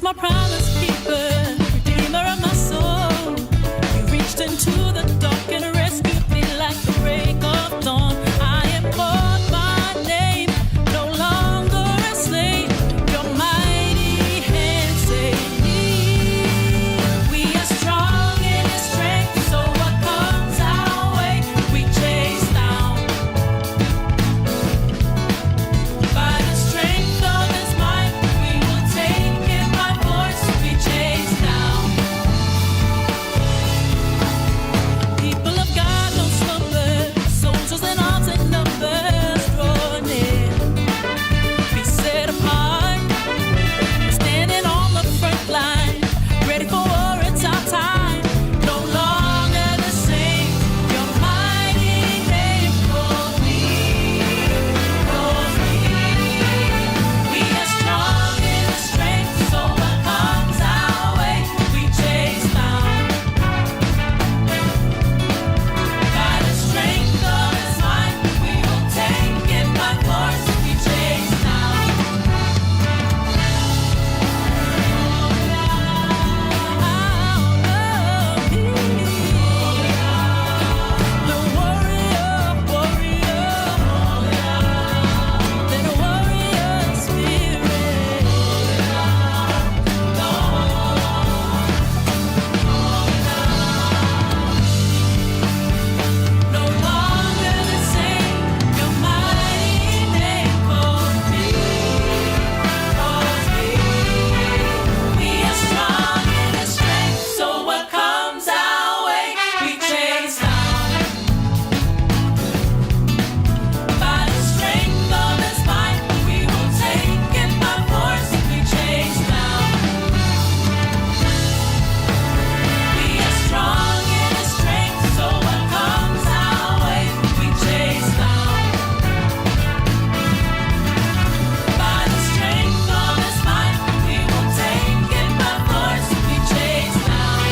my promise keeper, redeemer of my soul. You reached into the dark and rescued me like the break of dawn. I am called by name, no longer a slave. Your mighty hand saved me. We are strong in His strength, so what comes our way, we chase down. By the strength of His might, we will take it by force, we chase down. People of God, don't slumber, soldiers and odds and numbers draw near. Be set apart, standing on the front line, ready for war, it's our time. No longer the same, your mighty name calls me. We are strong in the strength, so what comes our way, we chase down. By the strength of His might, we will take it by force, we chase down. The warrior, the warrior spirit. No longer the same, your mighty name calls me. We are strong in His strength, so what comes our way, we chase down. By the strength of His might, we will take it by force, we chase down. We are strong in His strength, so what comes our way, we chase down. By the strength of His might, we will take it by force, we chase down.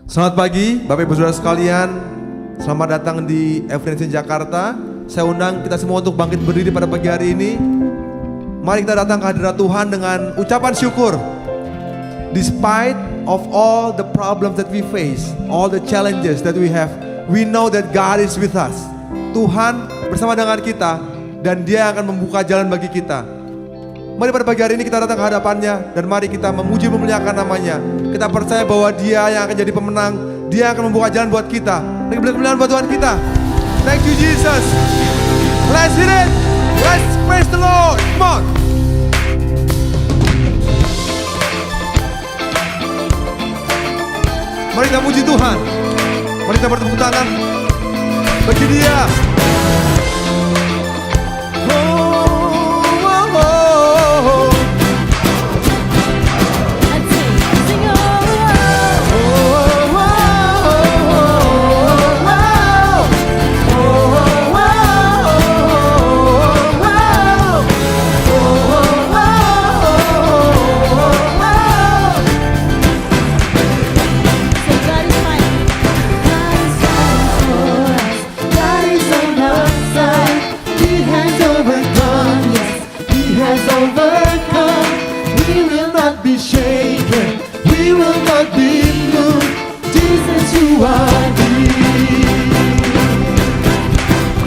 Selamat pagi Bapak Ibu Saudara sekalian. Selamat datang di Everything Jakarta. Saya undang kita semua untuk bangkit berdiri pada pagi hari ini. Mari kita datang ke hadirat Tuhan dengan ucapan syukur. Despite of all the problems that we face, all the challenges that we have, we know that God is with us. Tuhan bersama dengan kita dan Dia akan membuka jalan bagi kita. Mari pada pagi hari ini kita datang ke hadapannya dan mari kita memuji memuliakan namanya. Kita percaya bahwa Dia yang akan jadi pemenang. Dia akan membuka jalan buat kita. Beri kemuliaan buat Tuhan kita. Thank you Jesus. Let's hit it. Let's praise the Lord. Come on. Mari kita muji Tuhan. Mari kita bertepuk tangan bagi Dia. Overcome, we will not be shaken, we will not be moved. Jesus, you are here.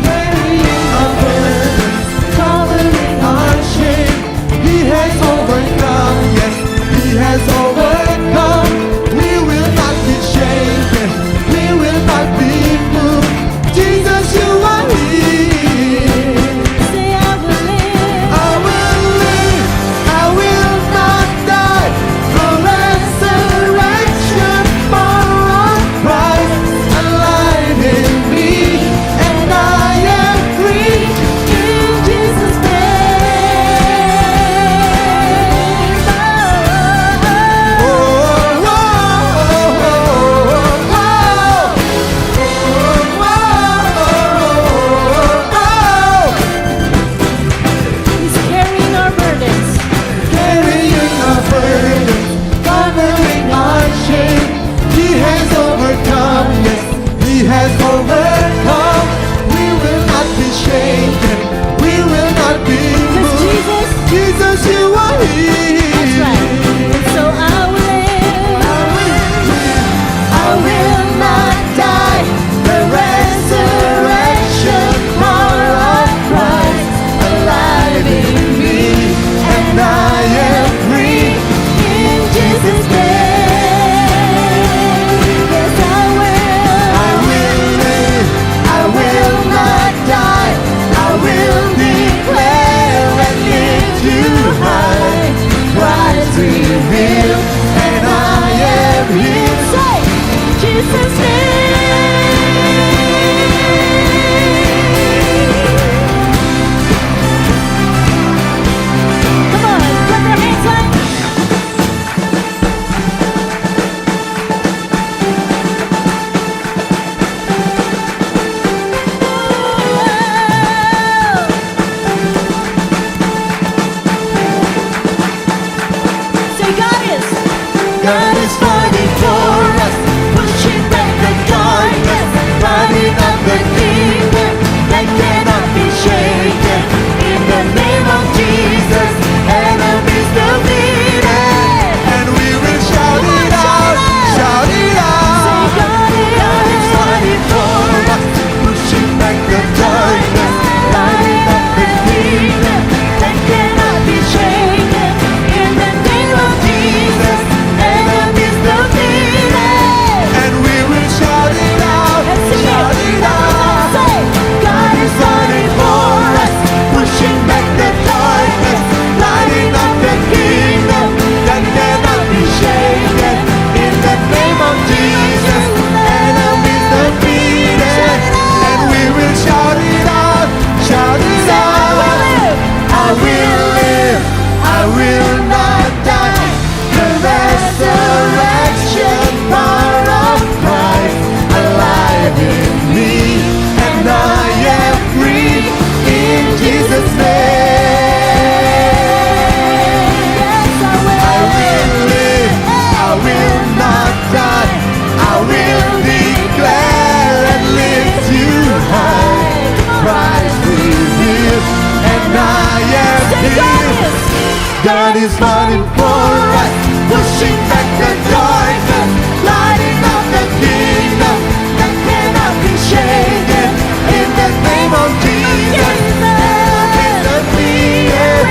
Carrying our burdens, covering our shame. He has overcome, yes, He has overcome. We will not be shaken, we will not be moved. Jesus, you are here. Say, I will live. I will live, I will not die. The resurrection power of Christ alive in me, and I am free in Jesus' name. Oh, oh, He's carrying our burdens. carrying our burdens, covering our shame. He has overcome, yes, He has overcome. We will not be shaken, we will not be moved. Jesus, Jesus, you are here. that's right. And so I will live. I will not die. The resurrection power of Christ alive in me, and I am free in Jesus' name. Yes, I will. I will live, I will not die. I will declare and lift you high. Christ revealed, and I am here. Say, Jesus' name. Come on, clap your hands up. Say, God is fighting for us, pushing back the darkness, lighting up the kingdom that cannot be shaken. In the name of Jesus, enemies defeated, and we will shout it out, shout it out. God is fighting for us, pushing back the darkness, lighting up the kingdom that cannot be shaken. In the name of Jesus, enemies defeated, and we will shout it out, shout it out. God is fighting for us, pushing back the darkness, lighting up the kingdom that cannot be shaken. In the name of Jesus, enemies defeated, and we will shout it out, shout it out. I will live, I will not die. The resurrection power of Christ alive in me, and I am free in Jesus' name. Yes, I will. I will live, I will not die. I will declare and lift you high. Christ revealed, and I am here. God is fighting for us, pushing back the darkness, lighting up the kingdom that cannot be shaken. In the name of Jesus, enemies defeated,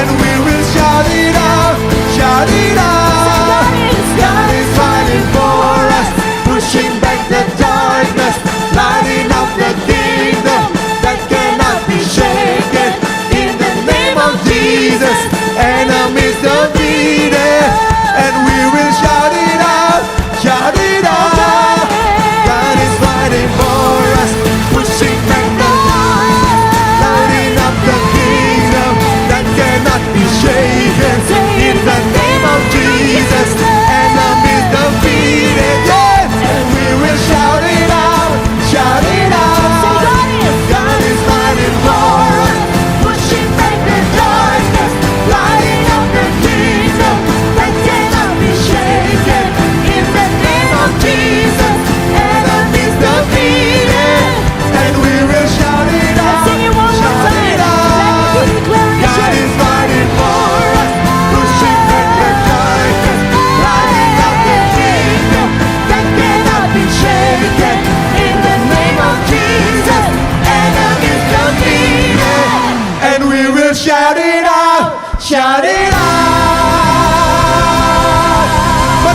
and we will shout it out, shout it out. God is fighting for us, pushing back the darkness, lighting up the kingdom that cannot be shaken. In the name of Jesus, enemies defeated, and we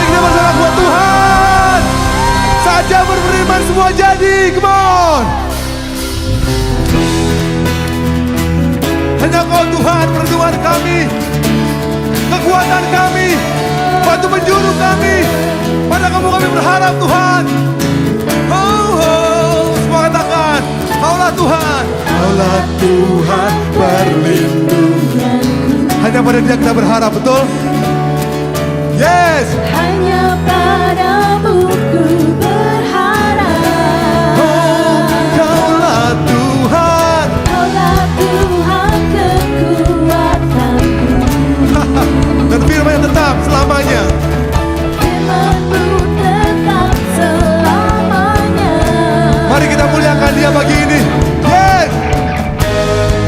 Mari kita bersama buat Tuhan. Saja berfirman semua jadi. Come on. Hanya Kau Tuhan perlindungan kami, kekuatan kami, batu penjuru kami. Pada Kamu kami berharap Tuhan. Oh, semua katakan, Kaulah Tuhan. Kaulah Tuhan perlindunganku. Hanya pada Dia kita berharap, betul? Yes. Hanya padamu ku berharap. Oh, Kaulah Tuhan. Kaulah Tuhan kekuatanku. Dan firman yang tetap selamanya. Firman-Mu tetap selamanya. Mari kita muliakan Dia pagi ini. Yes.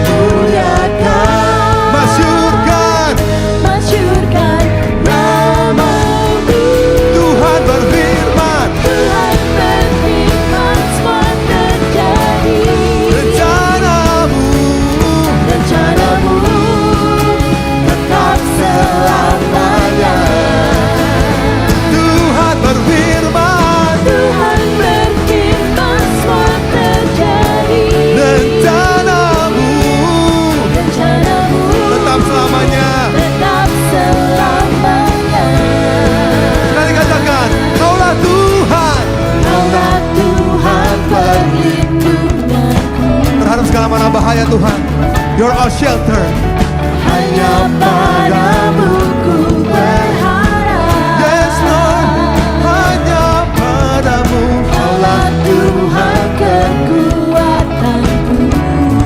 Muliakan, Masyurkan masyurkan nama-Mu. Tuhan berfirman. Tuhan berfirman semua terjadi. Rencana-Mu Rencana-Mu tetap selamanya. Tuhan berfirman. Tuhan berfirman semua terjadi. Rencana-Mu Rencana-Mu tetap selamanya. tetap selamanya. Sekali katakan, Kaulah Tuhan. Kaulah Tuhan perlindunganku. Terhadap segala mana bahaya Tuhan. You're our shelter. Hanya padamu ku berharap. Yes Lord. Hanya padamu. Kaulah Tuhan kekuatanku.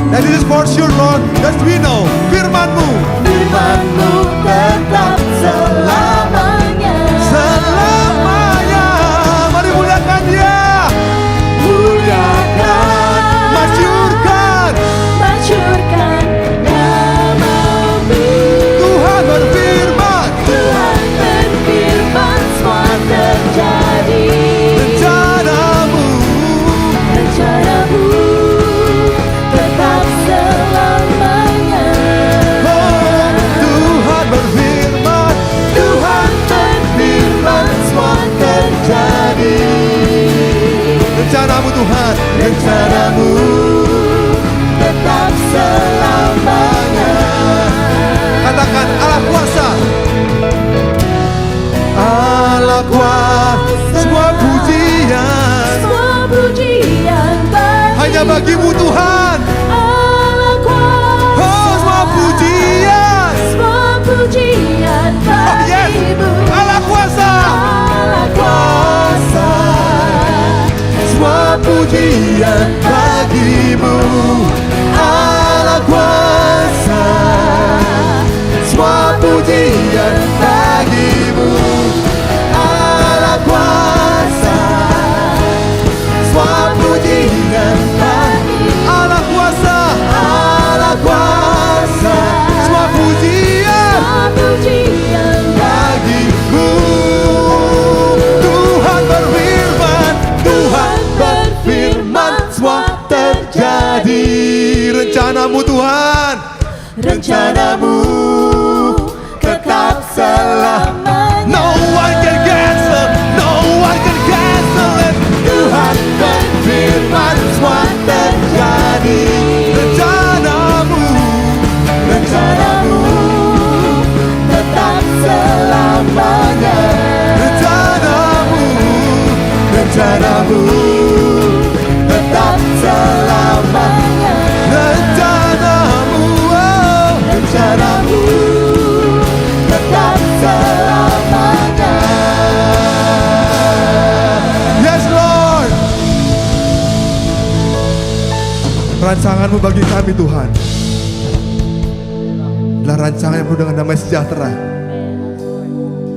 And it is for sure Lord that we know firman-Mu Firman-Mu tetap selamanya. selamanya. Mari muliakan Dia. Muliakan, Masyurkan masyurkan nama-Mu. Tuhan berfirman. Tuhan berfirman semua terjadi. Rencana-Mu Rencana-Mu tetap selamanya. oh, Tuhan berfirman. Tuhan berfirman semua terjadi. Rencana-Mu Tuhan. Rencana-Mu tetap selamanya. Katakan Allah kuasa. Allah kuasa. Semua pujian Semua pujian hanya bagimu Tuhan. Allah kuasa. Oh, semua pujian. Semua pujian Oh yes. bagimu. Allah kuasa. Allah kuasa. Semua pujian bagimu. Allah kuasa. Semua pujian bagimu. Allah kuasa. Semua pujian bagimu. Allah kuasa. Allah kuasa. Semua pujian Semua pujian bagimu. Tuhan berfirman. Tuhan berfirman. Semua terjadi. Rencana-Mu Tuhan. Rencana-Mu tetap selamanya. No one can cancel. No one can cancel it. Tuhan berfirman. Semua terjadi. Rencana-Mu. Rencana-Mu tetap selamanya. Rencana-Mu. Rencana-Mu tetap selamanya. Rencana-Mu oh. Rencana-Mu tetap selamanya. Yes Lord. Rancangan-Mu bagi kami Tuhan adalah rancangan yang penuh dengan damai sejahtera.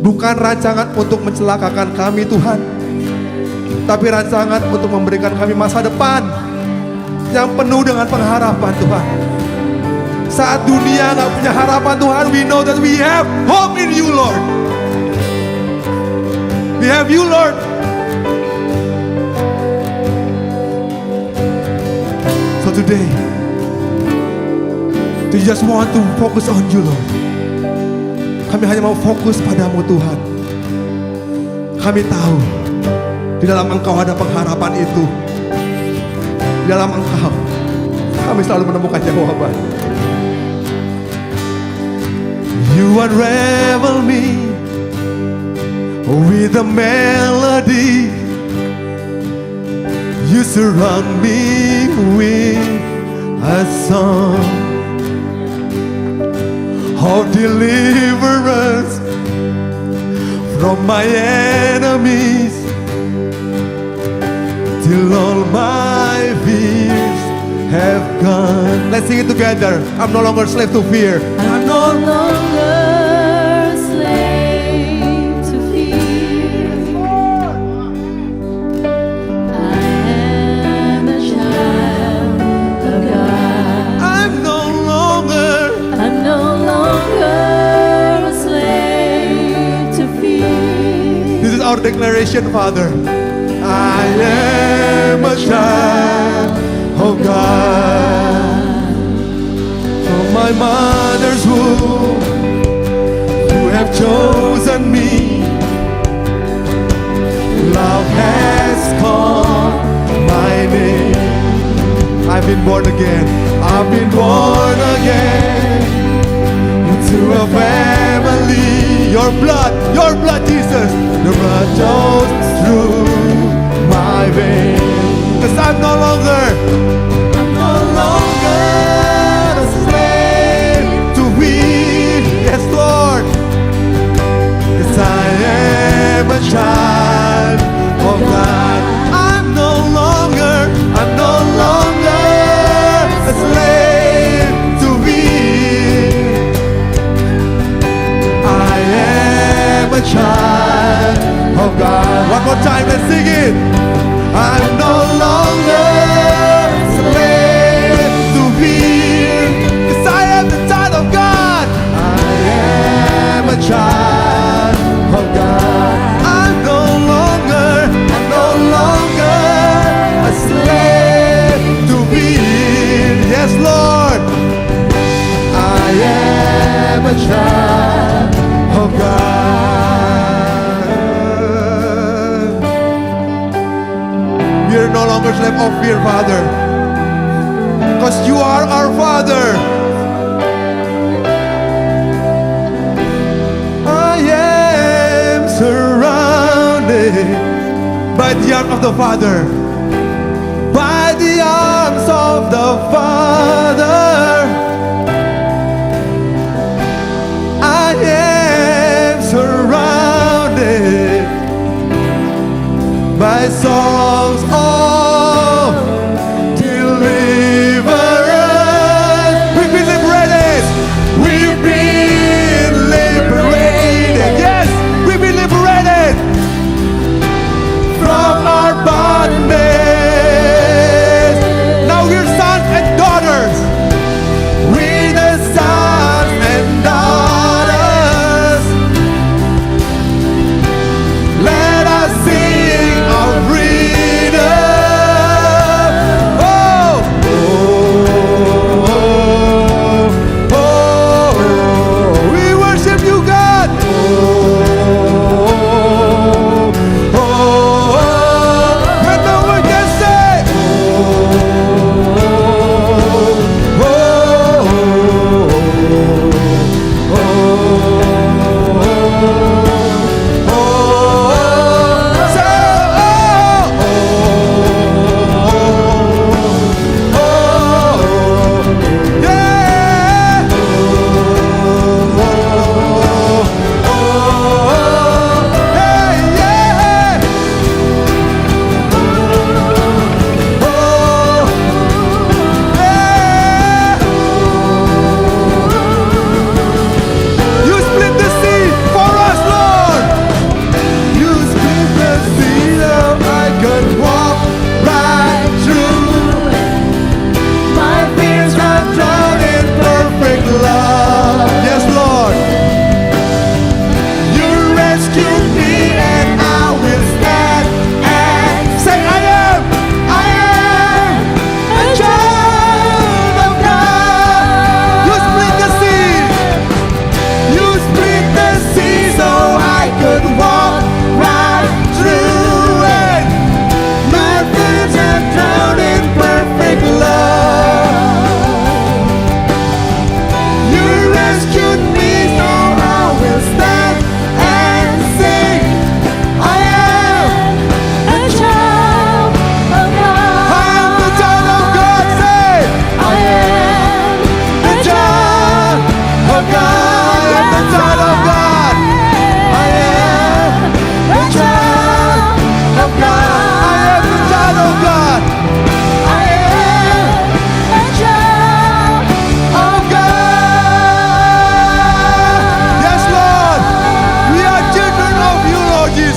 Bukan rancangan untuk mencelakakan kami Tuhan, tapi rancangan untuk memberikan kami masa depan yang penuh dengan pengharapan Tuhan. Saat dunia gak punya harapan Tuhan, we know that we have hope in You Lord. We have You Lord. So today, we just want to focus on You Lord. Kami hanya mau fokus padamu Tuhan. Kami tahu di dalam Engkau ada pengharapan itu. Di dalam Engkau kami selalu menemukan jawaban. You unravel me with a melody. You surround me with a song of deliverance from my enemies, till all my fears have gone. Let's sing it together. I'm no longer slave to fear. I'm no longer slave to fear. I am a child of God. I'm no longer a slave to fear. This is our declaration, Father. I am a child of God. From my mother's womb, you have chosen me. Love has called my name. I've been born again. I've been born again into a family. Your blood, Jesus. Your blood flows through my veins. 'Cause I'm no longer a slave to fear. Yes, Lord. 'Cause I am a child of God. I'm no longer a slave to fear. I am a child of God. One more time, let's sing it. I'm no longer a slave to fear, 'cause I am the child of God. I am a child of God. I'm no longer a slave to fear. Yes, Lord. I am a child of God. We are no longer slave of fear, Father, because you are our Father. I am surrounded by the arms of the Father, by the arms of the Father. I am surrounded by songs of deliverance. We've been liberated. We've been liberated. Yes, we've been liberated from our bondage. Now we're sons and daughters. We're the sons and daughters. Let us sing of freedom.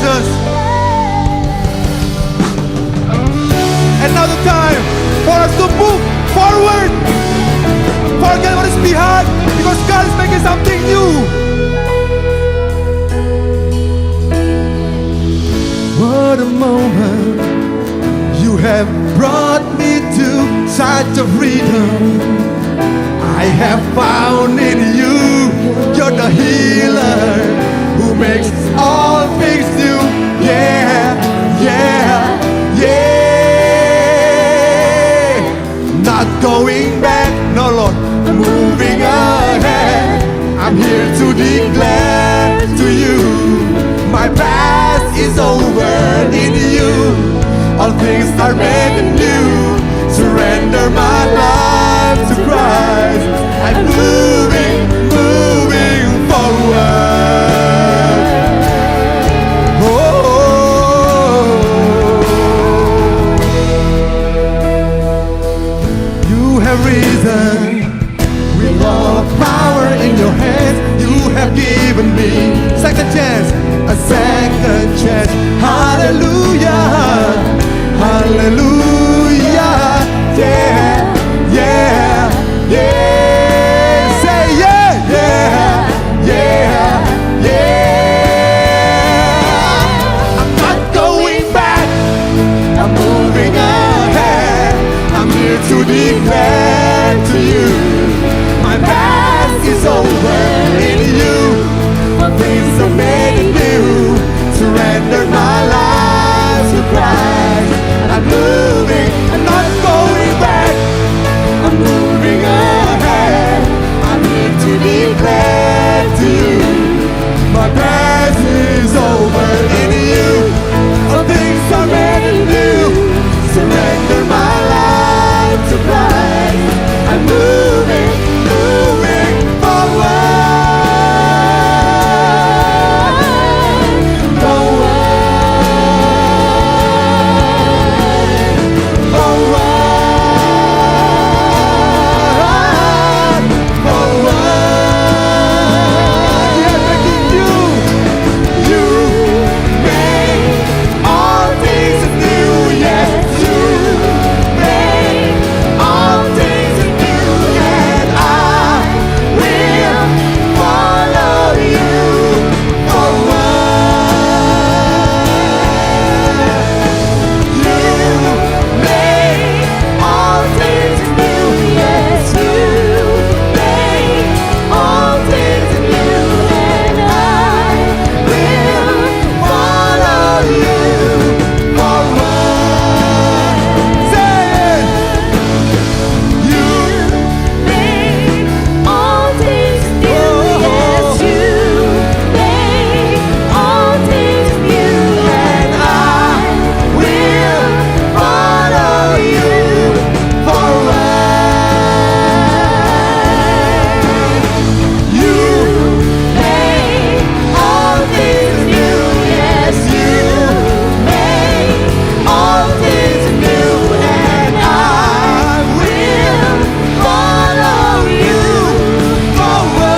Jesus. And now the time for us to move forward. Forget what is behind, because God is making something new. What a moment you have brought me to such a freedom. I have found in you, you're the healer who makes all things new. Yeah, yeah, yeah. Not going back, no Lord, moving ahead. I'm here to declare to you, my past is over in you. All things are made new. Surrender my life to Christ. I'm moving, moving forward. Oh, you have risen with all power in your hands. You have given me second chance, a second chance. Hallelujah, hallelujah. Yeah, yeah, yeah. Say yeah, yeah, yeah, yeah. I'm not going back, I'm moving ahead. I'm here to declare to you, my past is over in you. All things are made new. Surrender my life to Christ. I'm moving, I'm not going back. I'm moving ahead. I'm here to declare to you, my past is over in you. All things are made new. Surrender my life to Christ. I'm moving, moving forward, forward, forward, forward. Yeah, making you make all things new. Yes, you make all things new, and I will follow you forward. You make all things new. Yes, you make all things new, and I will follow you forward. Say it. You make all things new. Yes, you make all things new, and I will follow you forward. You make all things new. Yes, you make all things new, and I will follow you forward.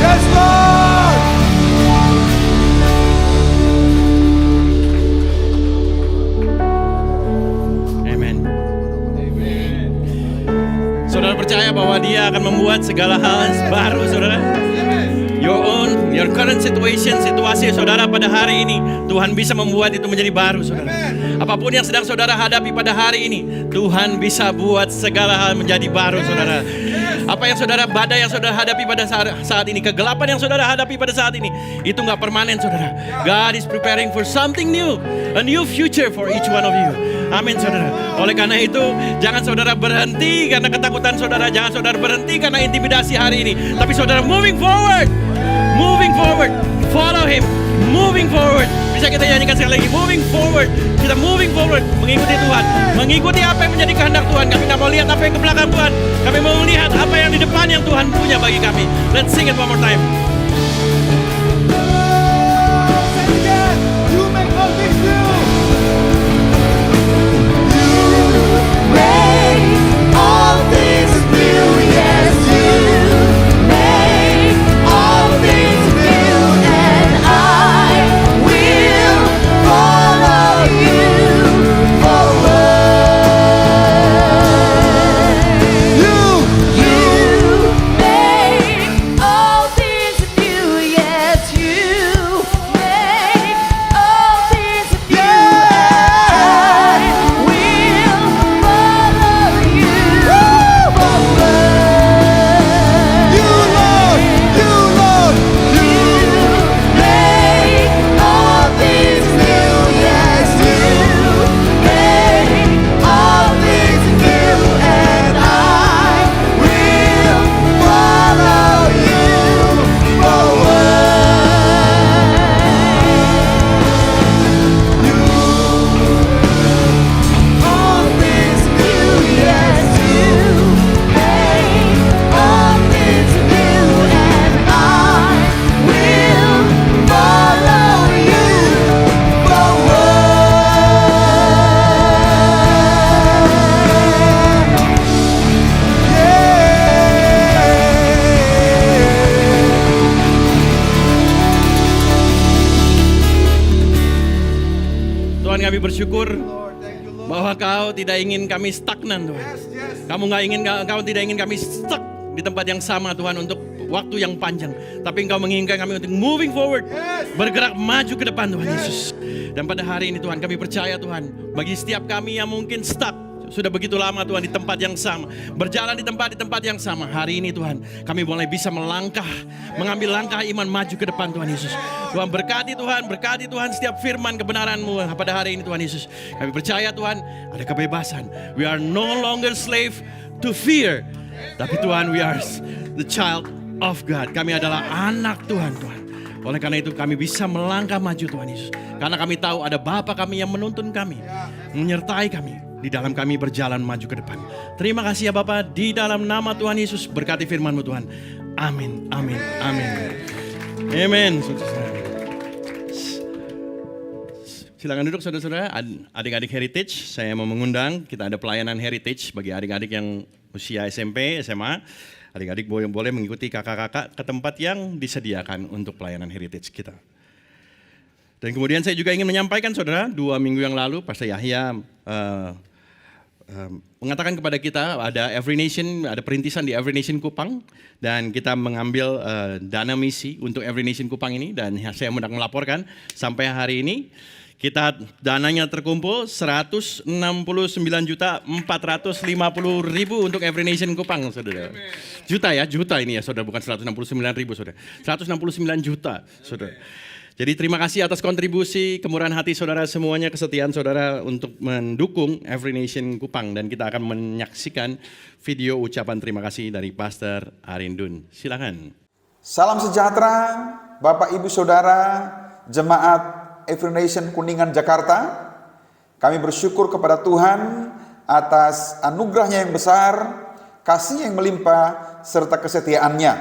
Yes, Lord. Amen. Saudara percaya bahwa Dia akan membuat segala hal baru, saudara. Your current situation, situasi saudara pada hari ini, Tuhan bisa membuat itu menjadi baru, saudara. Apapun yang sedang saudara hadapi pada hari ini, Tuhan bisa buat segala hal menjadi baru, saudara. Apa yang saudara, badai yang saudara hadapi pada saat ini, kegelapan yang saudara hadapi pada saat ini, itu nggak permanen, saudara. God is preparing for something new, a new future for each one of you. Amin, saudara. Oleh karena itu, jangan saudara berhenti karena ketakutan saudara, jangan saudara berhenti karena intimidasi hari ini, tapi saudara moving forward, follow Him, moving forward. Bisa kita nyanyikan sekali lagi, moving forward. Kita moving forward, mengikuti Tuhan, mengikuti apa yang menjadi kehendak Tuhan. Kami nggak mau lihat apa yang ke belakang Tuhan, kami mau lihat apa yang di depan yang Tuhan punya bagi kami. Let's sing it one more time. You make all things new. Make all things kami bersyukur bahwa Kau tidak ingin kami stagnan Tuhan. Kau tidak ingin kami stuck di tempat yang sama Tuhan untuk waktu yang panjang. Tapi Engkau menginginkan kami untuk moving forward, bergerak maju ke depan Tuhan Yesus. Dan pada hari ini Tuhan kami percaya Tuhan, bagi setiap kami yang mungkin stuck sudah begitu lama Tuhan di tempat yang sama, berjalan di tempat yang sama, hari ini Tuhan kami mulai bisa melangkah, mengambil langkah iman maju ke depan Tuhan Yesus. Tuhan berkati Tuhan setiap firman kebenaran-Mu pada hari ini Tuhan Yesus. Kami percaya Tuhan ada kebebasan. We are no longer slave to fear, tapi Tuhan we are the child of God. Kami adalah anak Tuhan. Oleh karena itu kami bisa melangkah maju Tuhan Yesus. Karena kami tahu ada Bapa kami yang menuntun kami, menyertai kami di dalam kami berjalan maju ke depan. Terima kasih ya Bapa, di dalam nama Tuhan Yesus berkati firman-Mu Tuhan. Amin, amin, amin. Amin. Silakan duduk saudara-saudara, adik-adik Heritage. Saya mau mengundang, kita ada pelayanan Heritage bagi adik-adik yang usia SMP, SMA. Adik-adik boleh mengikuti kakak-kakak ke tempat yang disediakan untuk pelayanan Heritage kita. Dan kemudian saya juga ingin menyampaikan saudara, 2 minggu yang lalu Pastor Yahya mengatakan kepada kita ada Every Nation, ada perintisan di Every Nation Kupang, dan kita mengambil dana misi untuk Every Nation Kupang ini, dan saya hendak melaporkan sampai hari ini kita dananya terkumpul 169.450.000 untuk Every Nation Kupang, saudara. Juta ini ya saudara, bukan 169.000 saudara. 169 juta saudara. Jadi terima kasih atas kontribusi, kemurahan hati saudara semuanya, kesetiaan saudara untuk mendukung Every Nation Kupang. Dan kita akan menyaksikan video ucapan terima kasih dari Pastor Arindun. Silakan. Salam sejahtera Bapak Ibu Saudara, Jemaat Every Nation Kuningan Jakarta. Kami bersyukur kepada Tuhan atas anugerahnya yang besar, kasih yang melimpah, serta kesetiaannya.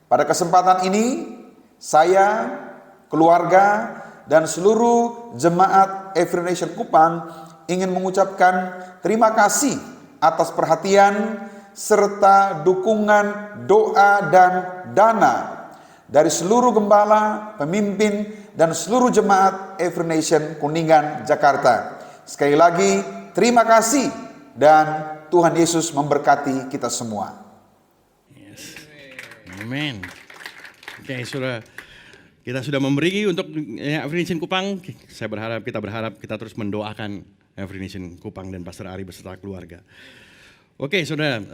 Pada kesempatan ini, saya, keluarga, dan seluruh jemaat Every Nation Kupang ingin mengucapkan terima kasih atas perhatian serta dukungan doa dan dana dari seluruh gembala, pemimpin, dan seluruh jemaat Every Nation Kuningan Jakarta. Sekali lagi, terima kasih dan Tuhan Yesus memberkati kita semua. Yes. Amen. Oke, saudara. Kita sudah memberi untuk Every Nation Kupang. Kita berharap kita terus mendoakan Every Nation Kupang dan Pastor Ari beserta keluarga. Oke, saudara.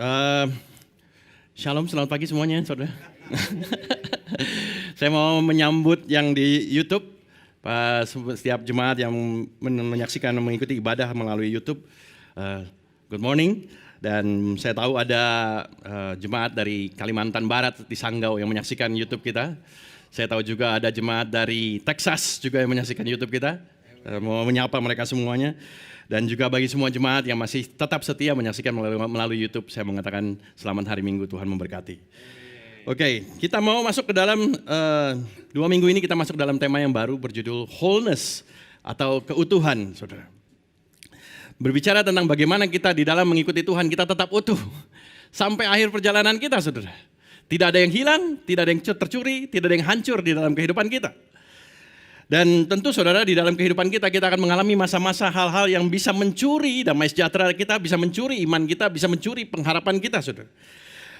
Shalom, selamat pagi semuanya, saudara. Saya mau menyambut yang di YouTube. Setiap jemaat yang menyaksikan mengikuti ibadah melalui YouTube. Good morning. Dan saya tahu ada jemaat dari Kalimantan Barat di Sanggau yang menyaksikan YouTube kita. Saya tahu juga ada jemaat dari Texas juga yang menyaksikan YouTube kita. Mau menyapa mereka semuanya. Dan juga bagi semua jemaat yang masih tetap setia menyaksikan melalui YouTube, saya mengatakan selamat hari Minggu, Tuhan memberkati. Oke, kita mau masuk ke dalam 2 minggu ini kita masuk dalam tema yang baru berjudul Wholeness atau keutuhan, saudara. Berbicara tentang bagaimana kita di dalam mengikuti Tuhan kita tetap utuh sampai akhir perjalanan kita, saudara. Tidak ada yang hilang, tidak ada yang tercuri, tidak ada yang hancur di dalam kehidupan kita. Dan tentu saudara di dalam kehidupan kita akan mengalami masa-masa hal-hal yang bisa mencuri damai sejahtera kita, bisa mencuri iman kita, bisa mencuri pengharapan kita, saudara.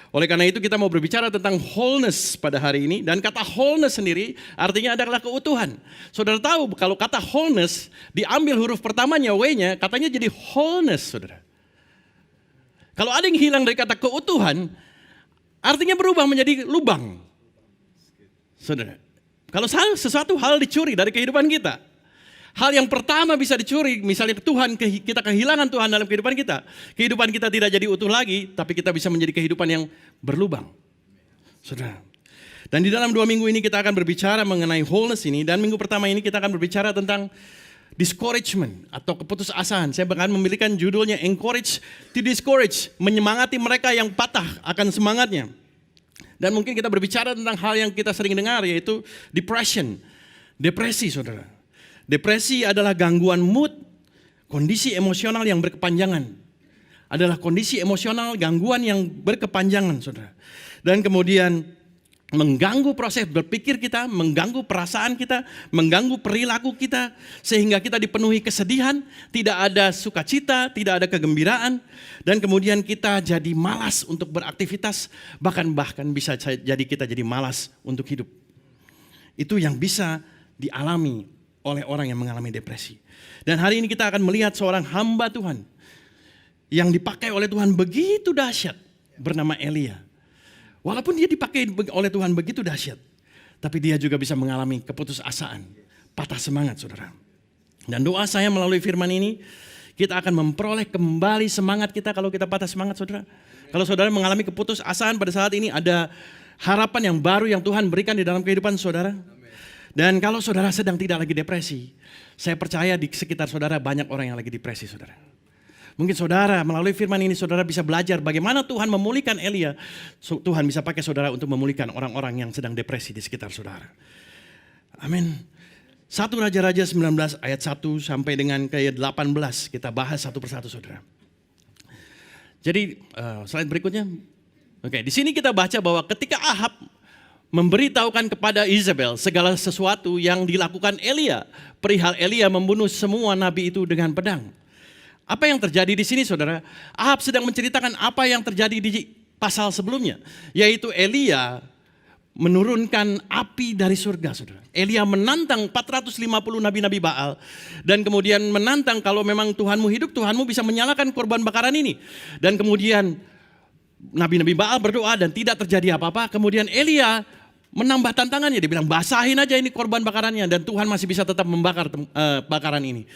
Oleh karena itu kita mau berbicara tentang wholeness pada hari ini. Dan kata wholeness sendiri artinya adalah keutuhan. Saudara tahu kalau kata wholeness diambil huruf pertamanya W-nya, katanya jadi wholeness, saudara. Kalau ada yang hilang dari kata keutuhan, artinya berubah menjadi lubang. Saudara, kalau sesuatu hal dicuri dari kehidupan kita, hal yang pertama bisa dicuri, misalnya kita kehilangan Tuhan dalam kehidupan kita. Kehidupan kita tidak jadi utuh lagi, tapi kita bisa menjadi kehidupan yang berlubang. Saudara. Dan di dalam 2 minggu ini kita akan berbicara mengenai wholeness ini, dan minggu pertama ini kita akan berbicara tentang discouragement atau keputusasaan. Saya akan memilihkan judulnya Encourage to Discourage, menyemangati mereka yang patah akan semangatnya. Dan mungkin kita berbicara tentang hal yang kita sering dengar, yaitu depresi, saudara. Depresi adalah gangguan mood, kondisi emosional yang berkepanjangan. Adalah kondisi emosional, gangguan yang berkepanjangan, saudara. Dan kemudian mengganggu proses berpikir kita, mengganggu perasaan kita, mengganggu perilaku kita, sehingga kita dipenuhi kesedihan, tidak ada sukacita, tidak ada kegembiraan, dan kemudian kita jadi malas untuk beraktivitas, bahkan bisa jadi kita jadi malas untuk hidup. Itu yang bisa dialami oleh orang yang mengalami depresi. Dan hari ini kita akan melihat seorang hamba Tuhan yang dipakai oleh Tuhan begitu dahsyat, bernama Elia. Walaupun dia dipakai oleh Tuhan begitu dahsyat, tapi dia juga bisa mengalami keputusasaan, patah semangat, saudara. Dan doa saya melalui firman ini, kita akan memperoleh kembali semangat kita kalau kita patah semangat, saudara. Kalau saudara mengalami keputusasaan pada saat ini, ada harapan yang baru yang Tuhan berikan di dalam kehidupan saudara. Dan kalau saudara sedang tidak lagi depresi, saya percaya di sekitar saudara banyak orang yang lagi depresi, saudara. Mungkin saudara melalui firman ini saudara bisa belajar bagaimana Tuhan memulihkan Elia. Tuhan bisa pakai saudara untuk memulihkan orang-orang yang sedang depresi di sekitar saudara. Amin. 1 Raja-Raja 19 ayat 1 sampai dengan ke 18 kita bahas satu persatu, saudara. Jadi slide berikutnya. Oke, di sini kita baca bahwa ketika Ahab memberitahukan kepada Isabel segala sesuatu yang dilakukan Elia, perihal Elia membunuh semua nabi itu dengan pedang. Apa yang terjadi di sini, saudara? Ahab sedang menceritakan apa yang terjadi di pasal sebelumnya, yaitu Elia menurunkan api dari surga, saudara. Elia menantang 450 nabi-nabi Baal, dan kemudian menantang kalau memang Tuhanmu hidup, Tuhanmu bisa menyalakan korban bakaran ini. Dan kemudian nabi-nabi Baal berdoa dan tidak terjadi apa-apa. Kemudian Elia menambah tantangannya, dia bilang basahin aja ini korban bakarannya, dan Tuhan masih bisa tetap membakar bakaran ini.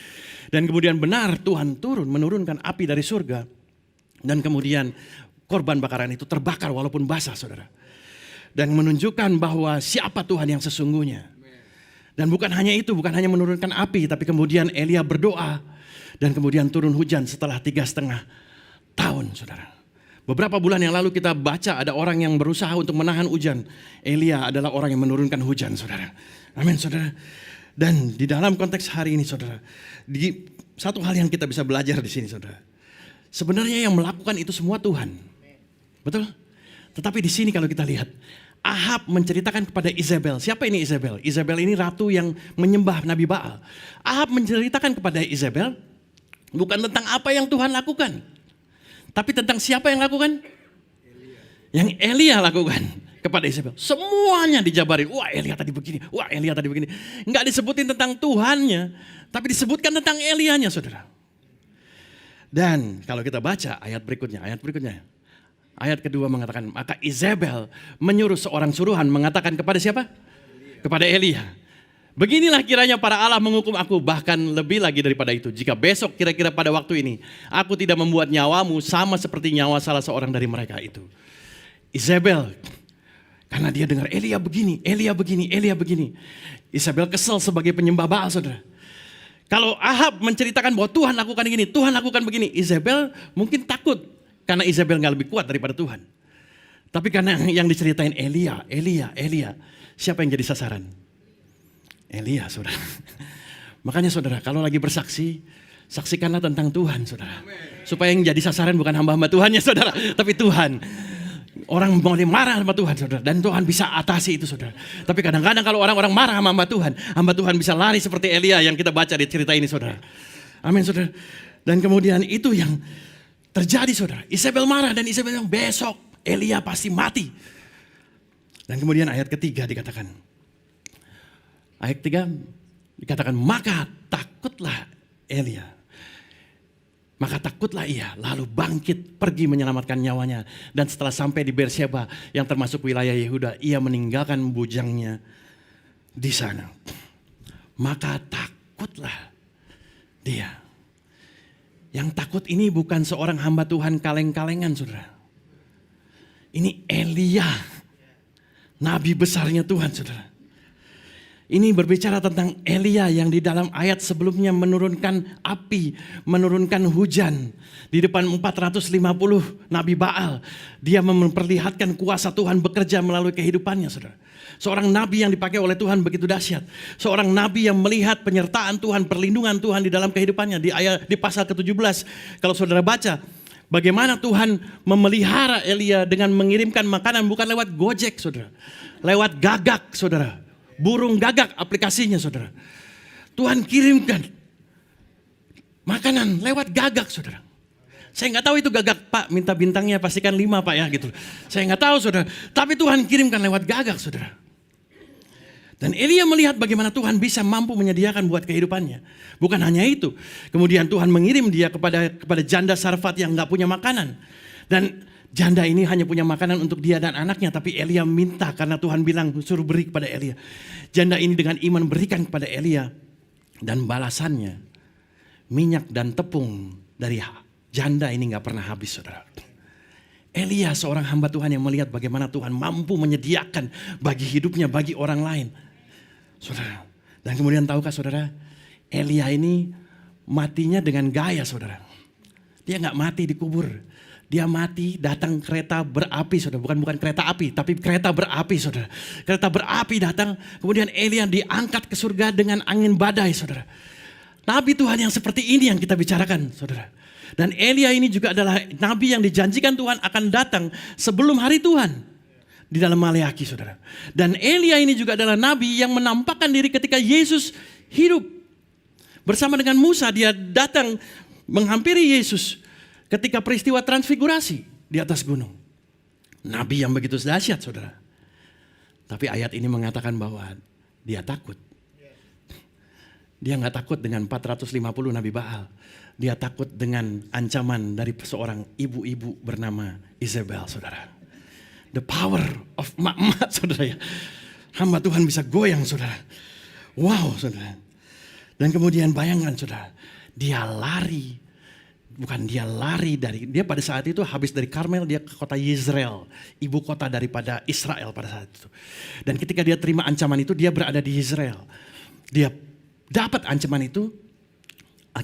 Dan kemudian benar Tuhan menurunkan api dari surga, dan kemudian korban bakaran itu terbakar walaupun basah, saudara. Dan menunjukkan bahwa siapa Tuhan yang sesungguhnya. Dan bukan hanya itu, bukan hanya menurunkan api, tapi kemudian Elia berdoa, dan kemudian turun hujan setelah 3,5 tahun, saudara. Beberapa bulan yang lalu kita baca ada orang yang berusaha untuk menahan hujan. Elia adalah orang yang menurunkan hujan, saudara. Amin, saudara. Dan di dalam konteks hari ini, saudara, di satu hal yang kita bisa belajar di sini, saudara. Sebenarnya yang melakukan itu semua Tuhan. Betul? Tetapi di sini kalau kita lihat, Ahab menceritakan kepada Isabel. Siapa ini Isabel? Isabel ini ratu yang menyembah Nabi Baal. Ahab menceritakan kepada Isabel bukan tentang apa yang Tuhan lakukan, tapi tentang siapa yang lakukan? Yang Elia lakukan kepada Isabel. Semuanya dijabarin. Wah, Elia tadi begini. Wah, Elia tadi begini. Enggak disebutin tentang Tuhannya, tapi disebutkan tentang Elianya, saudara. Dan kalau kita baca ayat berikutnya. Ayat kedua mengatakan, maka Isabel menyuruh seorang suruhan mengatakan kepada siapa? Kepada Elia. Beginilah kiranya para Allah menghukum aku, bahkan lebih lagi daripada itu. Jika besok kira-kira pada waktu ini, aku tidak membuat nyawamu sama seperti nyawa salah seorang dari mereka itu. Isabel, karena dia dengar Elia begini. Isabel kesal sebagai penyembah Baal, saudara. Kalau Ahab menceritakan bahwa Tuhan lakukan gini, Tuhan lakukan begini, Isabel mungkin takut. Karena Isabel gak lebih kuat daripada Tuhan. Tapi karena yang diceritain Elia. Siapa yang jadi sasaran? Elia, saudara. Makanya saudara, kalau lagi bersaksi, saksikanlah tentang Tuhan, saudara. Supaya yang jadi sasaran bukan hamba-hamba Tuhannya, saudara. Tapi Tuhan. Orang boleh marah sama Tuhan, saudara. Dan Tuhan bisa atasi itu, saudara. Tapi kadang-kadang kalau orang-orang marah sama hamba Tuhan bisa lari seperti Elia yang kita baca di cerita ini, saudara. Amin, saudara. Dan kemudian itu yang terjadi, saudara. Isabel marah dan Isabel bilang besok Elia pasti mati. Dan kemudian ayat ketiga dikatakan. Ayat 3 dikatakan, maka takutlah Elia. Maka takutlah ia, lalu bangkit pergi menyelamatkan nyawanya. Dan setelah sampai di Beersheba yang termasuk wilayah Yehuda, ia meninggalkan bujangnya di sana. Maka takutlah dia. Yang takut ini bukan seorang hamba Tuhan kaleng-kalengan, saudara. Ini Elia, nabi besarnya Tuhan, saudara. Ini berbicara tentang Elia yang di dalam ayat sebelumnya menurunkan api, menurunkan hujan. Di depan 450 Nabi Baal. Dia memperlihatkan kuasa Tuhan bekerja melalui kehidupannya, saudara. Seorang nabi yang dipakai oleh Tuhan begitu dahsyat. Seorang nabi yang melihat penyertaan Tuhan, perlindungan Tuhan di dalam kehidupannya. Di pasal ke-17, kalau saudara baca, bagaimana Tuhan memelihara Elia dengan mengirimkan makanan bukan lewat Gojek, saudara. Lewat Gagak, saudara. Burung Gagak aplikasinya, saudara. Tuhan kirimkan makanan lewat Gagak, saudara. Saya nggak tahu itu Gagak, Pak, minta bintangnya pastikan 5, Pak, ya, gitu. Saya nggak tahu, saudara. Tapi Tuhan kirimkan lewat Gagak, saudara. Dan Elia melihat bagaimana Tuhan bisa mampu menyediakan buat kehidupannya. Bukan hanya itu. Kemudian Tuhan mengirim dia kepada janda Sarfat yang nggak punya makanan. Dan janda ini hanya punya makanan untuk dia dan anaknya. Tapi Elia minta karena Tuhan bilang suruh beri kepada Elia. Janda ini dengan iman berikan kepada Elia. Dan balasannya minyak dan tepung dari janda ini nggak pernah habis, saudara. Elia seorang hamba Tuhan yang melihat bagaimana Tuhan mampu menyediakan bagi hidupnya, bagi orang lain. Saudara, dan kemudian tahukah saudara, Elia ini matinya dengan gaya, saudara. Dia nggak mati dikubur, dia mati datang kereta berapi, saudara. Bukan kereta api, tapi kereta berapi, saudara. Kereta berapi datang, kemudian Elia diangkat ke surga dengan angin badai, saudara. Nabi Tuhan yang seperti ini yang kita bicarakan, saudara. Dan Elia ini juga adalah nabi yang dijanjikan Tuhan akan datang sebelum hari Tuhan. Di dalam Maleaki, saudara. Dan Elia ini juga adalah nabi yang menampakkan diri ketika Yesus hidup. Bersama dengan Musa dia datang menghampiri Yesus ketika peristiwa transfigurasi di atas gunung. Nabi yang begitu dahsyat, saudara. Tapi ayat ini mengatakan bahwa dia takut. Dia nggak takut dengan 450 nabi Baal. Dia takut dengan ancaman dari seorang ibu-ibu bernama Isabel, saudara. The power of emak-emak, saudara, ya. Hamba Tuhan bisa goyang, saudara. Wow, saudara. Dan kemudian bayangkan, saudara. Dia lari. Bukan dia lari dari. Dia pada saat itu habis dari Karmel, dia ke kota Yezreel. Ibu kota daripada Israel pada saat itu. Dan ketika dia terima ancaman itu, dia berada di Yezreel. Dia dapat ancaman itu.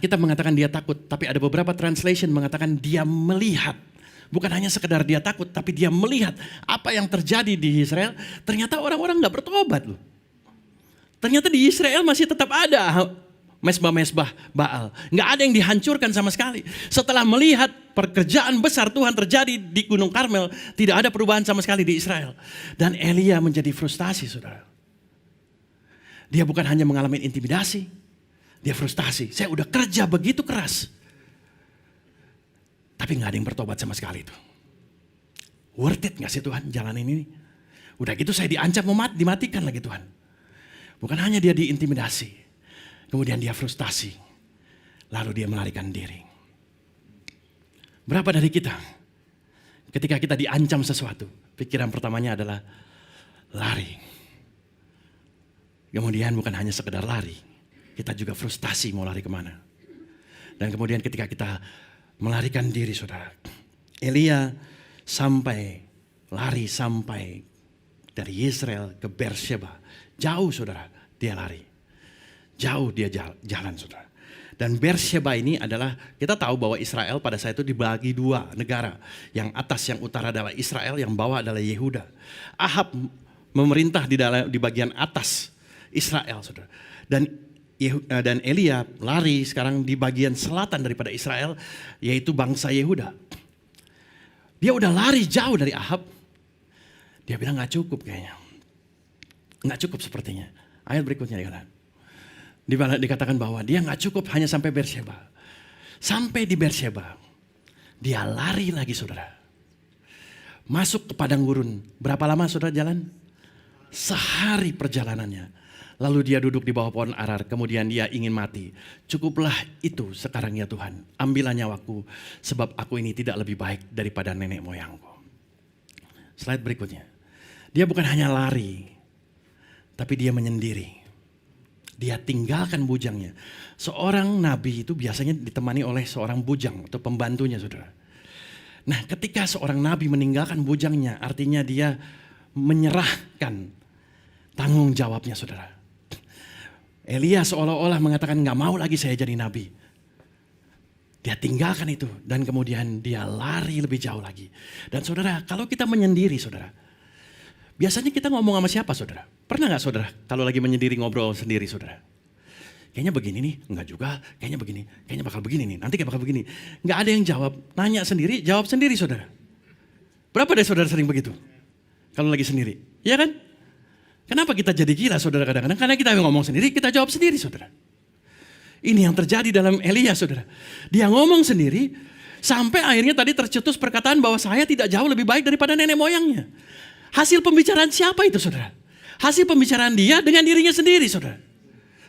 Kita mengatakan dia takut. Tapi ada beberapa translation mengatakan dia melihat. Bukan hanya sekedar dia takut, tapi dia melihat apa yang terjadi di Israel. Ternyata orang-orang gak bertobat loh. Ternyata di Israel masih tetap ada mesbah-mesbah Baal. Gak ada yang dihancurkan sama sekali. Setelah melihat pekerjaan besar Tuhan terjadi di Gunung Karmel, tidak ada perubahan sama sekali di Israel. Dan Elia menjadi frustasi, saudara. Dia bukan hanya mengalami intimidasi, dia frustasi. Saya udah kerja begitu keras. Tapi gak ada yang bertobat sama sekali itu. Worth it gak sih Tuhan jalan ini? Udah gitu saya diancam dimatikan lagi Tuhan. Bukan hanya dia diintimidasi. Kemudian dia frustasi. Lalu dia melarikan diri. Berapa dari kita? Ketika kita diancam sesuatu. Pikiran pertamanya adalah lari. Kemudian bukan hanya sekedar lari. Kita juga frustasi mau lari kemana. Dan kemudian ketika kita melarikan diri, saudara. Elia lari sampai dari Yezreel ke Beersheba. Jauh, saudara, dia lari. Jauh dia jalan, saudara. Dan Beersheba ini adalah, kita tahu bahwa Israel pada saat itu dibagi 2 negara. Yang atas, yang utara adalah Israel, yang bawah adalah Yehuda. Ahab memerintah di bagian atas Israel, saudara. Dan Elia lari sekarang di bagian selatan daripada Israel, yaitu bangsa Yehuda. Dia udah lari jauh dari Ahab. Dia bilang gak cukup kayaknya. Gak cukup sepertinya. Ayat berikutnya dikatakan bahwa dia gak cukup hanya sampai Beersheba. Sampai di Beersheba, dia lari lagi, saudara. Masuk ke padang gurun. Berapa lama saudara jalan? Sehari perjalanannya. Lalu dia duduk di bawah pohon arar, kemudian dia ingin mati. Cukuplah itu sekarang ya Tuhan, ambillah nyawaku, sebab aku ini tidak lebih baik daripada nenek moyangku. Slide berikutnya. Dia bukan hanya lari, tapi dia menyendiri. Dia tinggalkan bujangnya. Seorang nabi itu biasanya ditemani oleh seorang bujang atau pembantunya, saudara. Nah, ketika seorang nabi meninggalkan bujangnya, artinya dia menyerahkan tanggung jawabnya, saudara. Elia seolah-olah mengatakan gak mau lagi saya jadi nabi. Dia tinggalkan itu dan kemudian dia lari lebih jauh lagi. Dan saudara, kalau kita menyendiri, saudara, biasanya kita ngomong sama siapa, saudara? Pernah gak, saudara, kalau lagi menyendiri ngobrol sendiri, saudara? kayaknya begini nih, enggak juga, kayaknya begini, kayaknya bakal begini nih, nanti kayak bakal begini. Enggak ada yang jawab, nanya sendiri, jawab sendiri saudara. Berapa dari saudara sering begitu? Kalau lagi sendiri, iya kan? Kenapa kita jadi gila saudara kadang-kadang? Karena kita ngomong sendiri, kita jawab sendiri saudara. Ini yang terjadi dalam Elia saudara. Dia ngomong sendiri, sampai akhirnya tadi tercetus perkataan bahwa saya tidak jauh lebih baik daripada nenek moyangnya. Hasil pembicaraan siapa itu saudara? Hasil pembicaraan dia dengan dirinya sendiri saudara.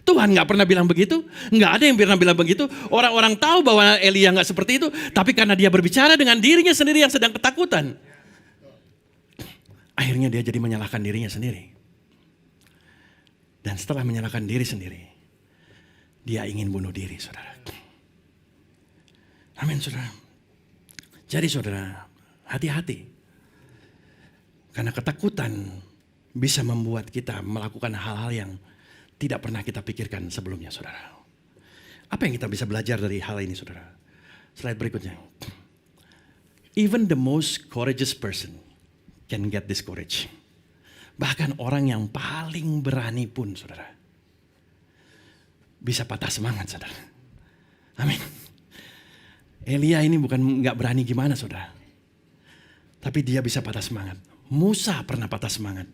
Tuhan gak pernah bilang begitu. Gak ada yang pernah bilang begitu. Orang-orang tahu bahwa Elia gak seperti itu. Tapi karena dia berbicara dengan dirinya sendiri yang sedang ketakutan. Akhirnya dia jadi menyalahkan dirinya sendiri. Dan setelah menyalahkan diri sendiri, dia ingin bunuh diri saudara. Amin saudara. Jadi saudara, hati-hati. Karena ketakutan bisa membuat kita melakukan hal-hal yang tidak pernah kita pikirkan sebelumnya saudara. Apa yang kita bisa belajar dari hal ini saudara? Slide berikutnya. Even the most courageous person can get discouraged. Bahkan orang yang paling berani pun saudara, bisa patah semangat saudara. Amin. Elia ini bukan gak berani gimana saudara. Tapi dia bisa patah semangat. Musa pernah patah semangat.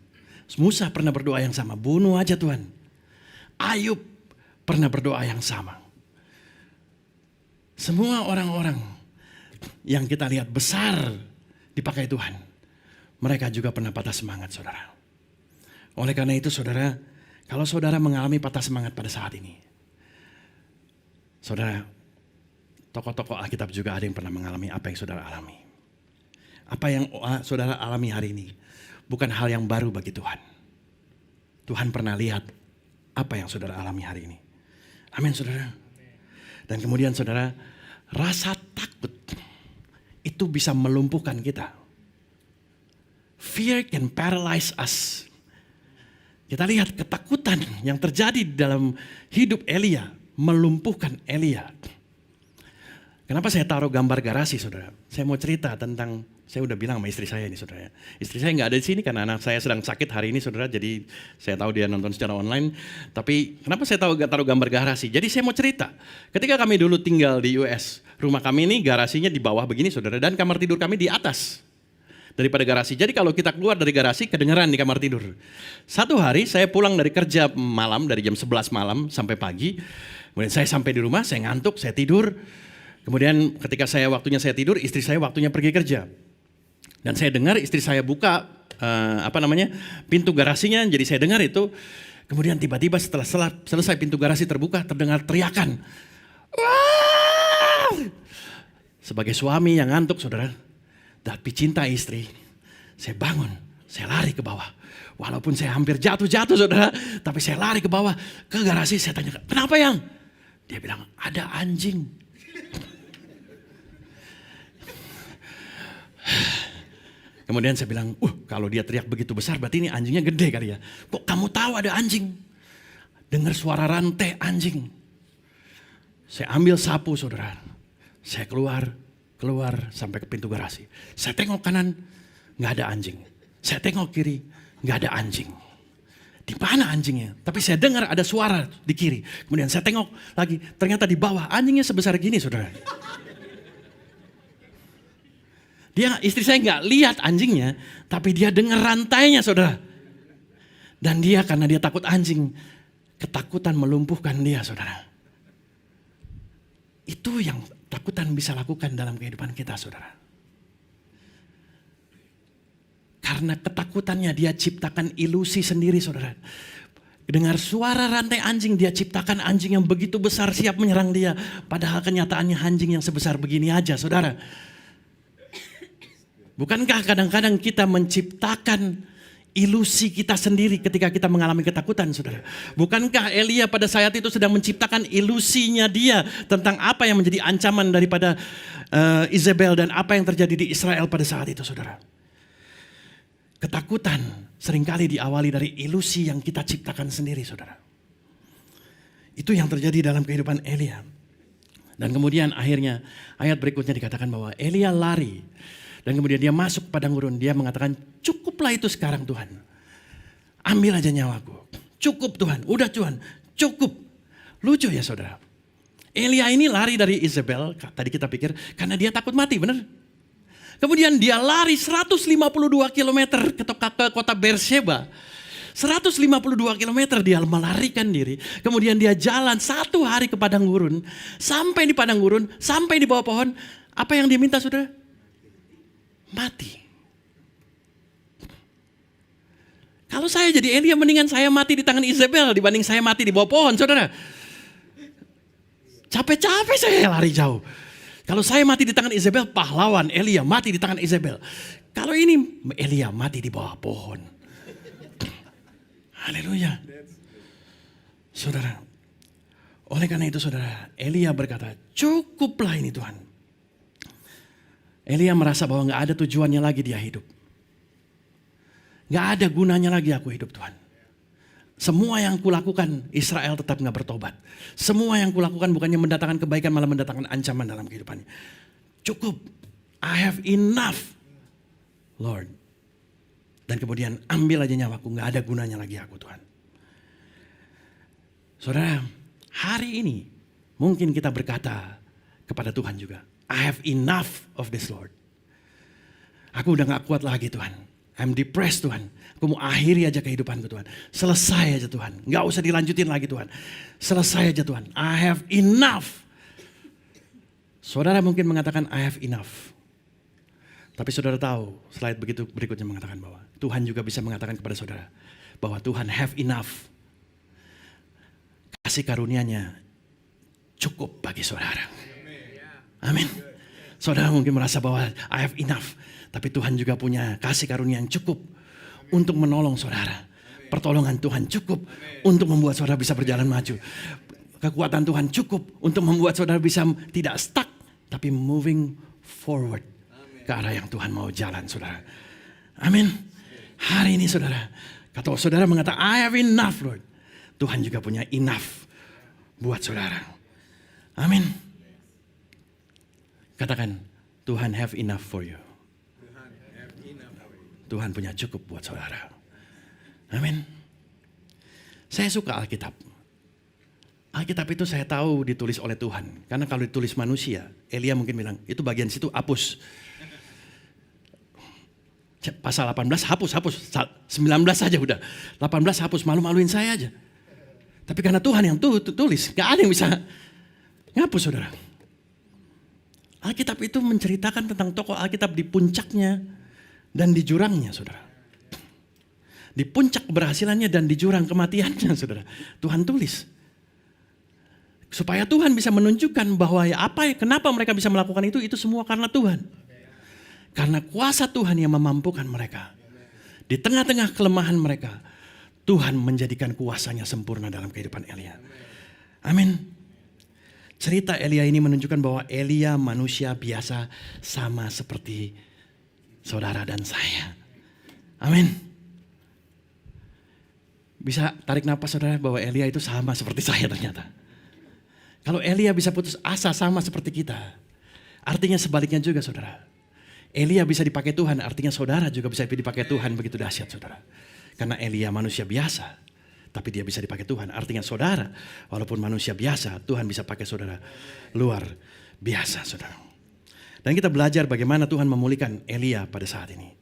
Musa pernah berdoa yang sama. Bunuh aja Tuhan. Ayub pernah berdoa yang sama. Semua orang-orang yang kita lihat besar dipakai Tuhan. Mereka juga pernah patah semangat saudara. Oleh karena itu saudara, kalau saudara mengalami patah semangat pada saat ini. Saudara, tokoh-tokoh Alkitab juga ada yang pernah mengalami apa yang saudara alami. Apa yang saudara alami hari ini bukan hal yang baru bagi Tuhan. Tuhan pernah lihat apa yang saudara alami hari ini. Amin saudara. Dan kemudian saudara, rasa takut itu bisa melumpuhkan kita. Fear can paralyze us. Kita lihat ketakutan yang terjadi dalam hidup Elia melumpuhkan Elia. Kenapa saya taruh gambar garasi saudara? Saya mau cerita tentang, saya udah bilang sama istri saya ini saudara. Istri saya nggak ada di sini karena anak saya sedang sakit hari ini saudara. Jadi saya tahu dia nonton secara online. Tapi kenapa saya taruh gambar garasi? Jadi saya mau cerita. Ketika kami dulu tinggal di US, rumah kami ini garasinya di bawah begini saudara. Dan kamar tidur kami di atas daripada garasi. Jadi kalau kita keluar dari garasi kedengeran di kamar tidur. Satu hari saya pulang dari kerja malam dari jam 11 malam sampai pagi. Kemudian saya sampai di rumah, saya ngantuk, saya tidur. Kemudian ketika waktunya saya tidur, istri saya waktunya pergi kerja. Dan saya dengar istri saya buka pintu garasinya, jadi saya dengar itu. Kemudian tiba-tiba setelah selesai pintu garasi terbuka, terdengar teriakan. Wah! Sebagai suami yang ngantuk saudara, tapi cinta istri, saya bangun, saya lari ke bawah. Walaupun saya hampir jatuh saudara, tapi saya lari ke bawah, ke garasi, saya tanya, kenapa yang? Dia bilang, ada anjing. Kemudian saya bilang, kalau dia teriak begitu besar berarti ini anjingnya gede kali ya. Kok kamu tahu ada anjing? Dengar suara rantai anjing. Saya ambil sapu saudara. Saya keluar sampai ke pintu garasi. Saya tengok kanan, nggak ada anjing. Saya tengok kiri, nggak ada anjing. Di mana anjingnya? Tapi saya dengar ada suara di kiri. Kemudian saya tengok lagi, ternyata di bawah anjingnya sebesar gini saudara. Istri saya nggak lihat anjingnya, tapi dia dengar rantainya saudara. Dan dia karena dia takut anjing, ketakutan melumpuhkan dia saudara. Itu yang takutan bisa lakukan dalam kehidupan kita saudara. Karena ketakutannya dia ciptakan ilusi sendiri saudara. Dengar suara rantai anjing, dia ciptakan anjing yang begitu besar siap menyerang dia. Padahal kenyataannya anjing yang sebesar begini aja saudara. Bukankah kadang-kadang kita menciptakan ilusi kita sendiri ketika kita mengalami ketakutan saudara? Bukankah Elia pada saat itu sedang menciptakan ilusinya dia tentang apa yang menjadi ancaman daripada Isabel dan apa yang terjadi di Israel pada saat itu saudara? Ketakutan seringkali diawali dari ilusi yang kita ciptakan sendiri saudara. Itu yang terjadi dalam kehidupan Elia. Dan kemudian akhirnya ayat berikutnya dikatakan bahwa Elia lari. Dan kemudian dia masuk ke padang gurun. Dia mengatakan, cukuplah itu sekarang Tuhan. Ambil aja nyawaku. Cukup Tuhan, udah Tuhan, cukup. Lucu ya saudara. Elia ini lari dari Isabel, tadi kita pikir karena dia takut mati, benar? Kemudian dia lari 152 km ke kota Beersheba. 152 km dia melarikan diri. Kemudian dia jalan 1 hari ke padang gurun. Sampai di padang gurun, sampai di bawah pohon. Apa yang dia minta saudara? Mati. Kalau saya jadi Elia, mendingan saya mati di tangan Isabel dibanding saya mati di bawah pohon, saudara. Capek-capek saya lari jauh. Kalau saya mati di tangan Isabel, pahlawan Elia mati di tangan Isabel. Kalau ini Elia mati di bawah pohon. Haleluya. Saudara, oleh karena itu saudara, Elia berkata, cukuplah ini Tuhan. Elia merasa bahwa gak ada tujuannya lagi dia hidup. Gak ada gunanya lagi aku hidup Tuhan. Semua yang kulakukan Israel tetap gak bertobat. Semua yang kulakukan bukannya mendatangkan kebaikan malah mendatangkan ancaman dalam kehidupannya. Cukup, I have enough Lord. Dan kemudian ambil aja nyawaku, gak ada gunanya lagi aku Tuhan. Saudara, hari ini mungkin kita berkata kepada Tuhan juga, I have enough of this Lord. Aku udah gak kuat lagi Tuhan. I'm depressed Tuhan. Aku mau akhiri aja kehidupanku Tuhan. Selesai aja Tuhan. Gak usah dilanjutin lagi Tuhan. Selesai aja Tuhan. I have enough. Saudara mungkin mengatakan I have enough. Tapi saudara tahu slide begitu berikutnya mengatakan bahwa Tuhan juga bisa mengatakan kepada saudara bahwa Tuhan have enough. Kasih karunia-Nya cukup bagi saudara. Amin. Saudara mungkin merasa bahwa I have enough. Tapi Tuhan juga punya kasih karunia yang cukup untuk menolong saudara. Pertolongan Tuhan cukup untuk membuat saudara bisa berjalan maju. Kekuatan Tuhan cukup untuk membuat saudara bisa tidak stuck. Tapi moving forward ke arah yang Tuhan mau jalan saudara. Amin. Hari ini saudara, kata saudara mengatakan I have enough Lord. Tuhan juga punya enough buat saudara. Amin. Katakan Tuhan have enough for you. Tuhan punya cukup buat saudara. Amin. Saya suka Alkitab. Alkitab itu saya tahu ditulis oleh Tuhan. Karena kalau ditulis manusia, Elia mungkin bilang, itu bagian situ hapus. Pasal 18 hapus. 19 saja udah. 18 hapus, malu-maluin saya aja. Tapi karena Tuhan yang tulis, gak ada yang bisa ngapus saudara. Alkitab itu menceritakan tentang tokoh Alkitab di puncaknya dan di jurangnya saudara. Di puncak keberhasilannya dan di jurang kematiannya saudara. Tuhan tulis. Supaya Tuhan bisa menunjukkan bahwa kenapa mereka bisa melakukan itu semua karena Tuhan. Karena kuasa Tuhan yang memampukan mereka. Di tengah-tengah kelemahan mereka, Tuhan menjadikan kuasanya sempurna dalam kehidupan Elia. Amin. Cerita Elia ini menunjukkan bahwa Elia manusia biasa sama seperti saudara dan saya. Amin. Bisa tarik napas saudara bahwa Elia itu sama seperti saya ternyata. Kalau Elia bisa putus asa sama seperti kita, artinya sebaliknya juga saudara. Elia bisa dipakai Tuhan, artinya saudara juga bisa dipakai Tuhan, begitu dahsyat saudara. Karena Elia manusia biasa, tapi dia bisa dipakai Tuhan. Artinya saudara, walaupun manusia biasa, Tuhan bisa pakai saudara luar biasa saudara. Dan kita belajar bagaimana Tuhan memulihkan Elia pada saat ini.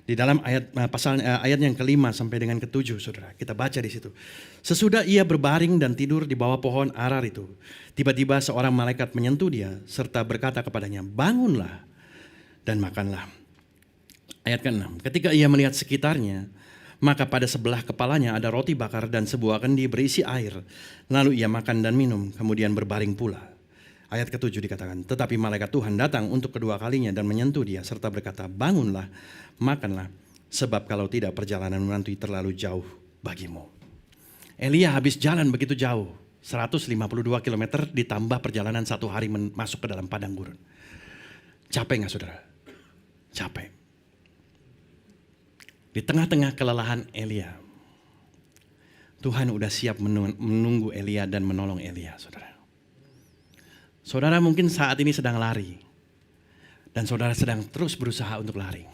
Di dalam ayat yang kelima sampai dengan ketujuh saudara, kita baca di situ. Sesudah ia berbaring dan tidur di bawah pohon arar itu, tiba-tiba seorang malaikat menyentuh dia serta berkata kepadanya, bangunlah dan makanlah. Ayat ke-6, ketika ia melihat sekitarnya, maka pada sebelah kepalanya ada roti bakar dan sebuah kendi berisi air. Lalu ia makan dan minum, kemudian berbaring pula. Ayat ke-7 dikatakan, tetapi malaikat Tuhan datang untuk kedua kalinya dan menyentuh dia serta berkata, bangunlah, makanlah, sebab kalau tidak perjalanan nanti terlalu jauh bagimu. Elia habis jalan begitu jauh, 152 km ditambah perjalanan 1 hari masuk ke dalam padang gurun. Capek gak saudara? Capek. Di tengah-tengah kelelahan Elia, Tuhan udah siap menunggu Elia dan menolong Elia saudara. Saudara mungkin saat ini sedang lari. Dan saudara sedang terus berusaha untuk lari.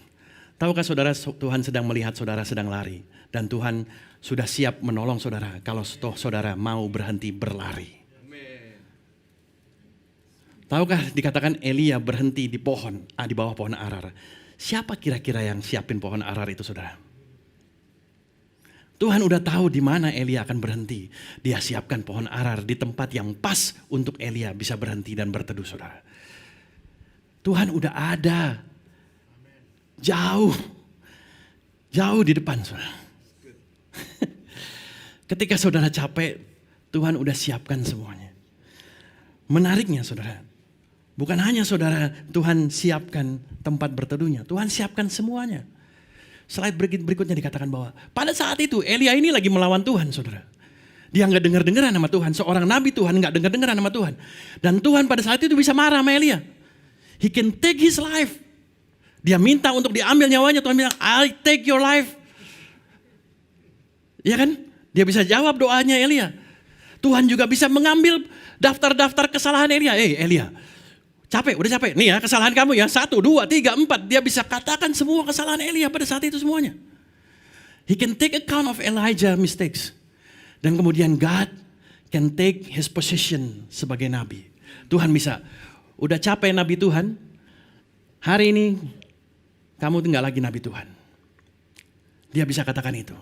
Tahukah saudara, Tuhan sedang melihat saudara sedang lari. Dan Tuhan sudah siap menolong saudara kalau saudara mau berhenti berlari. Tahukah dikatakan Elia berhenti di pohon, di bawah pohon arar. Siapa kira-kira yang siapin pohon arar itu saudara? Tuhan udah tahu di mana Elia akan berhenti. Dia siapkan pohon arar di tempat yang pas untuk Elia bisa berhenti dan berteduh saudara. Tuhan udah ada. Jauh di depan saudara. Ketika saudara capek, Tuhan udah siapkan semuanya. Menariknya saudara, bukan hanya saudara Tuhan siapkan tempat berteduhnya, Tuhan siapkan semuanya. Slide berikutnya dikatakan bahwa pada saat itu Elia ini lagi melawan Tuhan saudara. Dia nggak dengar-dengaran sama Tuhan, seorang nabi Tuhan nggak dengar-dengaran sama Tuhan. Dan Tuhan pada saat itu bisa marah sama Elia. He can take his life. Dia minta untuk diambil nyawanya, Tuhan bilang, I take your life. Ya kan? Dia bisa jawab doanya Elia. Tuhan juga bisa mengambil daftar-daftar kesalahan Elia. Elia, udah capek. Nih ya kesalahan kamu ya, 1, 2, 3, 4. Dia bisa katakan semua kesalahan Elia pada saat itu semuanya. He can take account of Elijah mistakes. Dan kemudian God can take his position sebagai nabi. Tuhan bisa, udah capek nabi Tuhan, hari ini kamu tinggal lagi nabi Tuhan. Dia bisa katakan itu.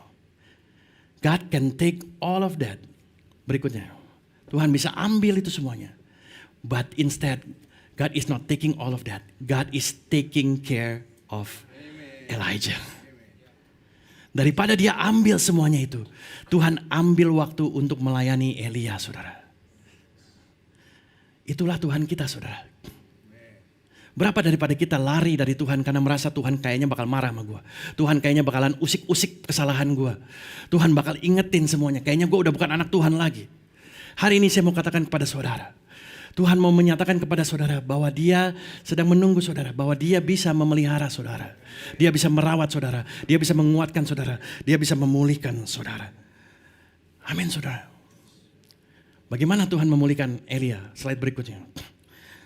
God can take all of that. Berikutnya, Tuhan bisa ambil itu semuanya. But instead, God is not taking all of that. God is taking care of Elijah. Daripada dia ambil semuanya itu, Tuhan ambil waktu untuk melayani Elia, saudara. Itulah Tuhan kita, saudara. Berapa daripada kita lari dari Tuhan karena merasa Tuhan kayaknya bakal marah sama gue. Tuhan kayaknya bakalan usik-usik kesalahan gue. Tuhan bakal ingetin semuanya. Kayaknya gue udah bukan anak Tuhan lagi. Hari ini saya mau katakan kepada saudara. Tuhan mau menyatakan kepada saudara bahwa dia sedang menunggu saudara. Bahwa dia bisa memelihara saudara. Dia bisa merawat saudara. Dia bisa menguatkan saudara. Dia bisa memulihkan saudara. Amin saudara. Bagaimana Tuhan memulihkan Elia? Slide berikutnya.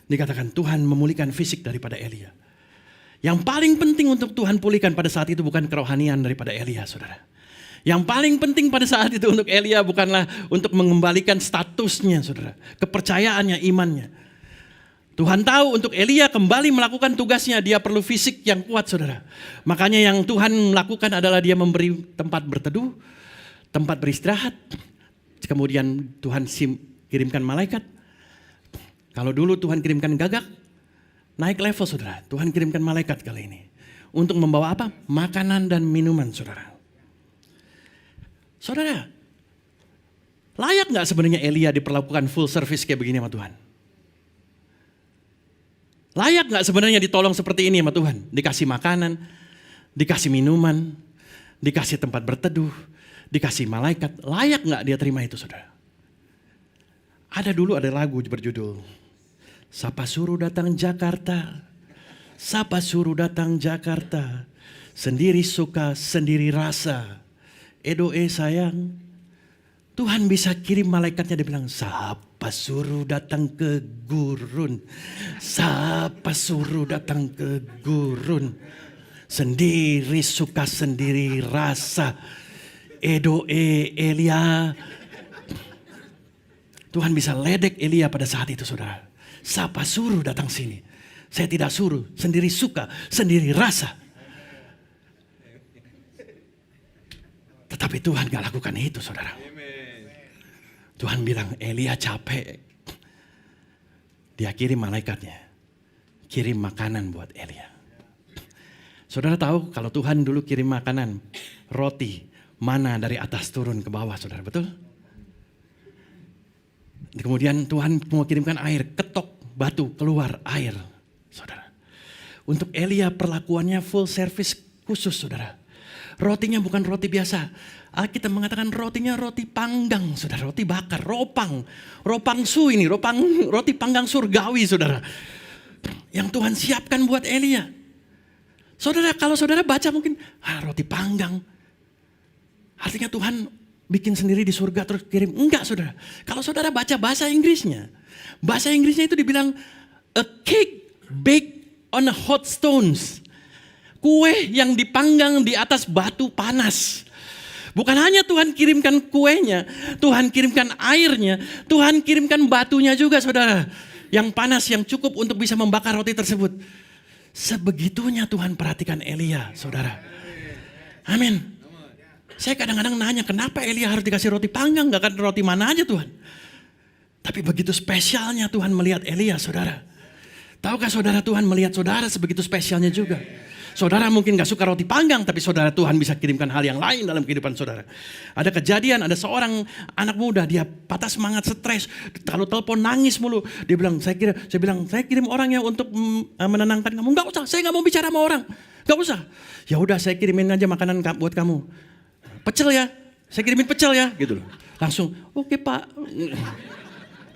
Dikatakan Tuhan memulihkan fisik daripada Elia. Yang paling penting untuk Tuhan pulihkan pada saat itu bukan kerohanian daripada Elia, saudara. Yang paling penting pada saat itu untuk Elia bukanlah untuk mengembalikan statusnya, saudara. Kepercayaannya, imannya. Tuhan tahu untuk Elia kembali melakukan tugasnya, dia perlu fisik yang kuat, saudara. Makanya yang Tuhan lakukan adalah dia memberi tempat berteduh, tempat beristirahat. Kemudian Tuhan kirimkan malaikat. Kalau dulu Tuhan kirimkan gagak, naik level saudara. Tuhan kirimkan malaikat kali ini. Untuk membawa apa? Makanan dan minuman saudara. Saudara, layak gak sebenarnya Elia diperlakukan full service kayak begini sama Tuhan? Layak gak sebenarnya ditolong seperti ini sama Tuhan? Dikasih makanan, dikasih minuman, dikasih tempat berteduh, dikasih malaikat. Layak gak dia terima itu saudara? Ada dulu ada lagu berjudul Sapa suruh datang Jakarta, sapa suruh datang Jakarta, sendiri suka sendiri rasa, edoe sayang. Tuhan bisa kirim malaikatnya, dia bilang sapa suruh datang ke gurun, sapa suruh datang ke gurun, sendiri suka sendiri rasa, edoe Elia. Tuhan bisa ledek Elia pada saat itu saudara. Siapa suruh datang sini? Saya tidak suruh, sendiri suka, sendiri rasa. Tetapi Tuhan gak lakukan itu saudara. Tuhan bilang Elia capek. Dia kirim malaikatnya. Kirim makanan buat Elia. Saudara tahu kalau Tuhan dulu kirim makanan, roti, mana dari atas turun ke bawah saudara, betul? Kemudian Tuhan mau kirimkan air, ketok batu keluar air, saudara. Untuk Elia perlakuannya full service khusus, saudara. Rotinya bukan roti biasa. Kita mengatakan rotinya roti panggang, saudara. Roti bakar, ropang su ini, roti panggang surgawi, saudara. Yang Tuhan siapkan buat Elia. Saudara, kalau saudara baca mungkin, roti panggang. Artinya Tuhan bikin sendiri di surga terus kirim. Enggak saudara. Kalau saudara baca bahasa Inggrisnya. Bahasa Inggrisnya itu dibilang a cake baked on a hot stones. Kue yang dipanggang di atas batu panas. Bukan hanya Tuhan kirimkan kuenya, Tuhan kirimkan airnya, Tuhan kirimkan batunya juga saudara. Yang panas, yang cukup untuk bisa membakar roti tersebut. Sebegitunya Tuhan perhatikan Elia saudara. Amin. Saya kadang-kadang nanya, kenapa Elia harus dikasih roti panggang, gak kan roti mana aja Tuhan. Tapi begitu spesialnya Tuhan melihat Elia saudara. Tahukah saudara, Tuhan melihat saudara sebegitu spesialnya juga. Saudara mungkin gak suka roti panggang, tapi saudara, Tuhan bisa kirimkan hal yang lain dalam kehidupan saudara. Ada kejadian, ada seorang anak muda, dia patah semangat, stres, kalau telepon nangis mulu. Dia bilang, saya kirim orang ya untuk menenangkan kamu. Gak usah, saya gak mau bicara sama orang. Gak usah. Ya udah, saya kirimin aja makanan buat kamu. Pecel ya, saya kirimin pecel ya, gitu loh. Langsung, oke Pak.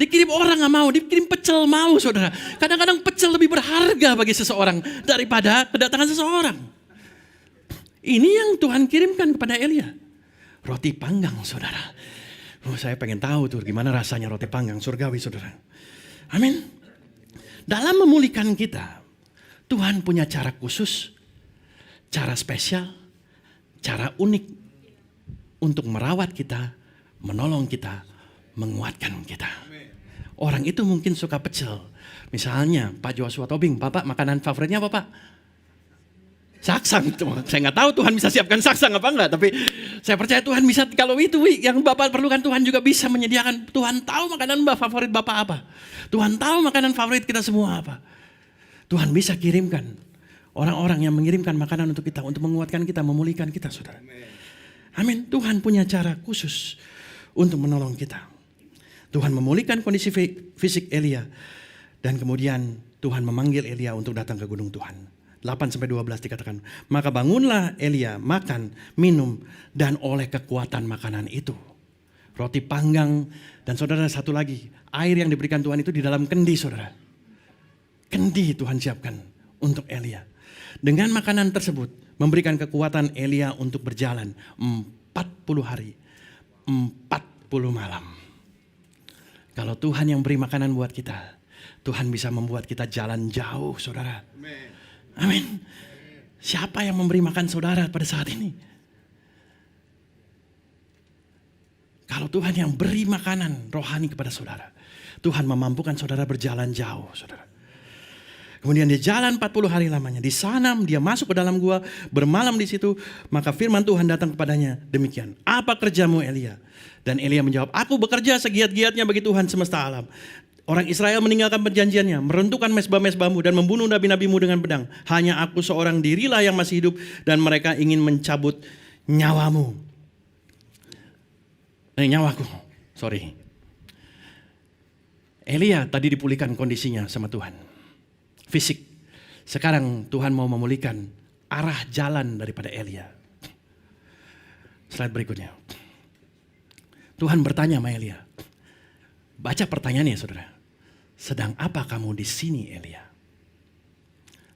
Dikirim orang gak mau, dikirim pecel mau saudara. Kadang-kadang pecel lebih berharga bagi seseorang daripada kedatangan seseorang. Ini yang Tuhan kirimkan kepada Elia. Roti panggang saudara. Saya pengen tahu tuh gimana rasanya roti panggang surgawi saudara. Amin. Dalam memulihkan kita, Tuhan punya cara khusus, cara spesial, cara unik untuk merawat kita, menolong kita, menguatkan kita. Orang itu mungkin suka pecel. Misalnya Pak Joshua Tobing, Bapak makanan favoritnya apa Pak? Saksang. Saya nggak tahu Tuhan bisa siapkan saksang apa enggak, tapi saya percaya Tuhan bisa. Kalau itu yang Bapak perlukan, Tuhan juga bisa menyediakan. Tuhan tahu makanan favorit Bapak apa. Tuhan tahu makanan favorit kita semua apa. Tuhan bisa kirimkan orang-orang yang mengirimkan makanan untuk kita, untuk menguatkan kita, memulihkan kita saudara. Amin. Tuhan punya cara khusus untuk menolong kita. Tuhan memulihkan kondisi fisik Elia. Dan kemudian Tuhan memanggil Elia untuk datang ke gunung Tuhan. 8-12 dikatakan. Maka bangunlah Elia, makan, minum, dan oleh kekuatan makanan itu. Roti panggang, dan saudara satu lagi. Air yang diberikan Tuhan itu di dalam kendi saudara. Kendi Tuhan siapkan untuk Elia. Dengan makanan tersebut, memberikan kekuatan Elia untuk berjalan 40 hari, 40 malam. Kalau Tuhan yang beri makanan buat kita, Tuhan bisa membuat kita jalan jauh saudara. Amin. Siapa yang memberi makan saudara pada saat ini? Kalau Tuhan yang beri makanan rohani kepada saudara, Tuhan memampukan saudara berjalan jauh saudara. Kemudian dia jalan 40 hari lamanya. Di sana dia masuk ke dalam gua, bermalam di situ. Maka firman Tuhan datang kepadanya demikian. Apa kerjamu Elia? Dan Elia menjawab, aku bekerja segiat-giatnya bagi Tuhan semesta alam. Orang Israel meninggalkan perjanjiannya, meruntuhkan mezbah-mezbahmu dan membunuh nabi-nabimu dengan pedang. Hanya aku seorang dirilah yang masih hidup dan mereka ingin mencabut nyawamu. Nyawaku. Sorry. Elia tadi dipulihkan kondisinya sama Tuhan. Fisik. Sekarang Tuhan mau memulihkan arah jalan daripada Elia. Slide berikutnya. Tuhan bertanya sama Elia. Baca pertanyaannya saudara. Sedang apa kamu di sini Elia?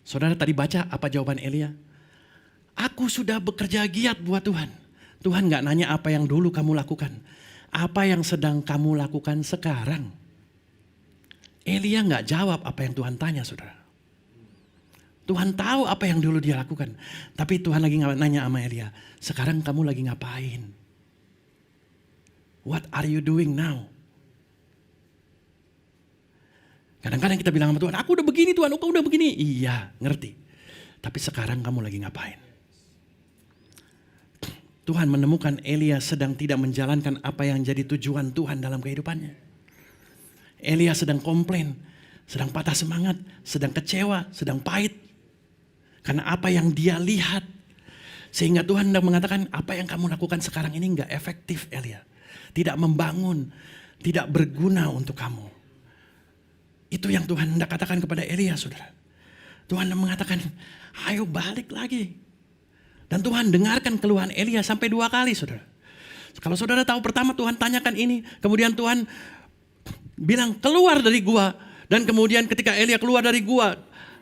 Saudara tadi baca apa jawaban Elia? Aku sudah bekerja giat buat Tuhan. Tuhan gak nanya apa yang dulu kamu lakukan. Apa yang sedang kamu lakukan sekarang? Elia gak jawab apa yang Tuhan tanya saudara. Tuhan tahu apa yang dulu dia lakukan. Tapi Tuhan lagi nanya sama Elia. Sekarang kamu lagi ngapain? What are you doing now? Kadang-kadang kita bilang sama Tuhan, aku udah begini Tuhan, aku udah begini. Iya, ngerti. Tapi sekarang kamu lagi ngapain? Tuhan menemukan Elia sedang tidak menjalankan apa yang jadi tujuan Tuhan dalam kehidupannya. Elia sedang komplain, sedang patah semangat, sedang kecewa, sedang pahit. Karena apa yang dia lihat. Sehingga Tuhan hendak mengatakan apa yang kamu lakukan sekarang ini gak efektif Elia. Tidak membangun, tidak berguna untuk kamu. Itu yang Tuhan hendak katakan kepada Elia saudara. Tuhan mengatakan ayo balik lagi. Dan Tuhan dengarkan keluhan Elia sampai 2 kali saudara. Kalau saudara tahu pertama Tuhan tanyakan ini. Kemudian Tuhan bilang keluar dari gua. Dan kemudian ketika Elia keluar dari gua.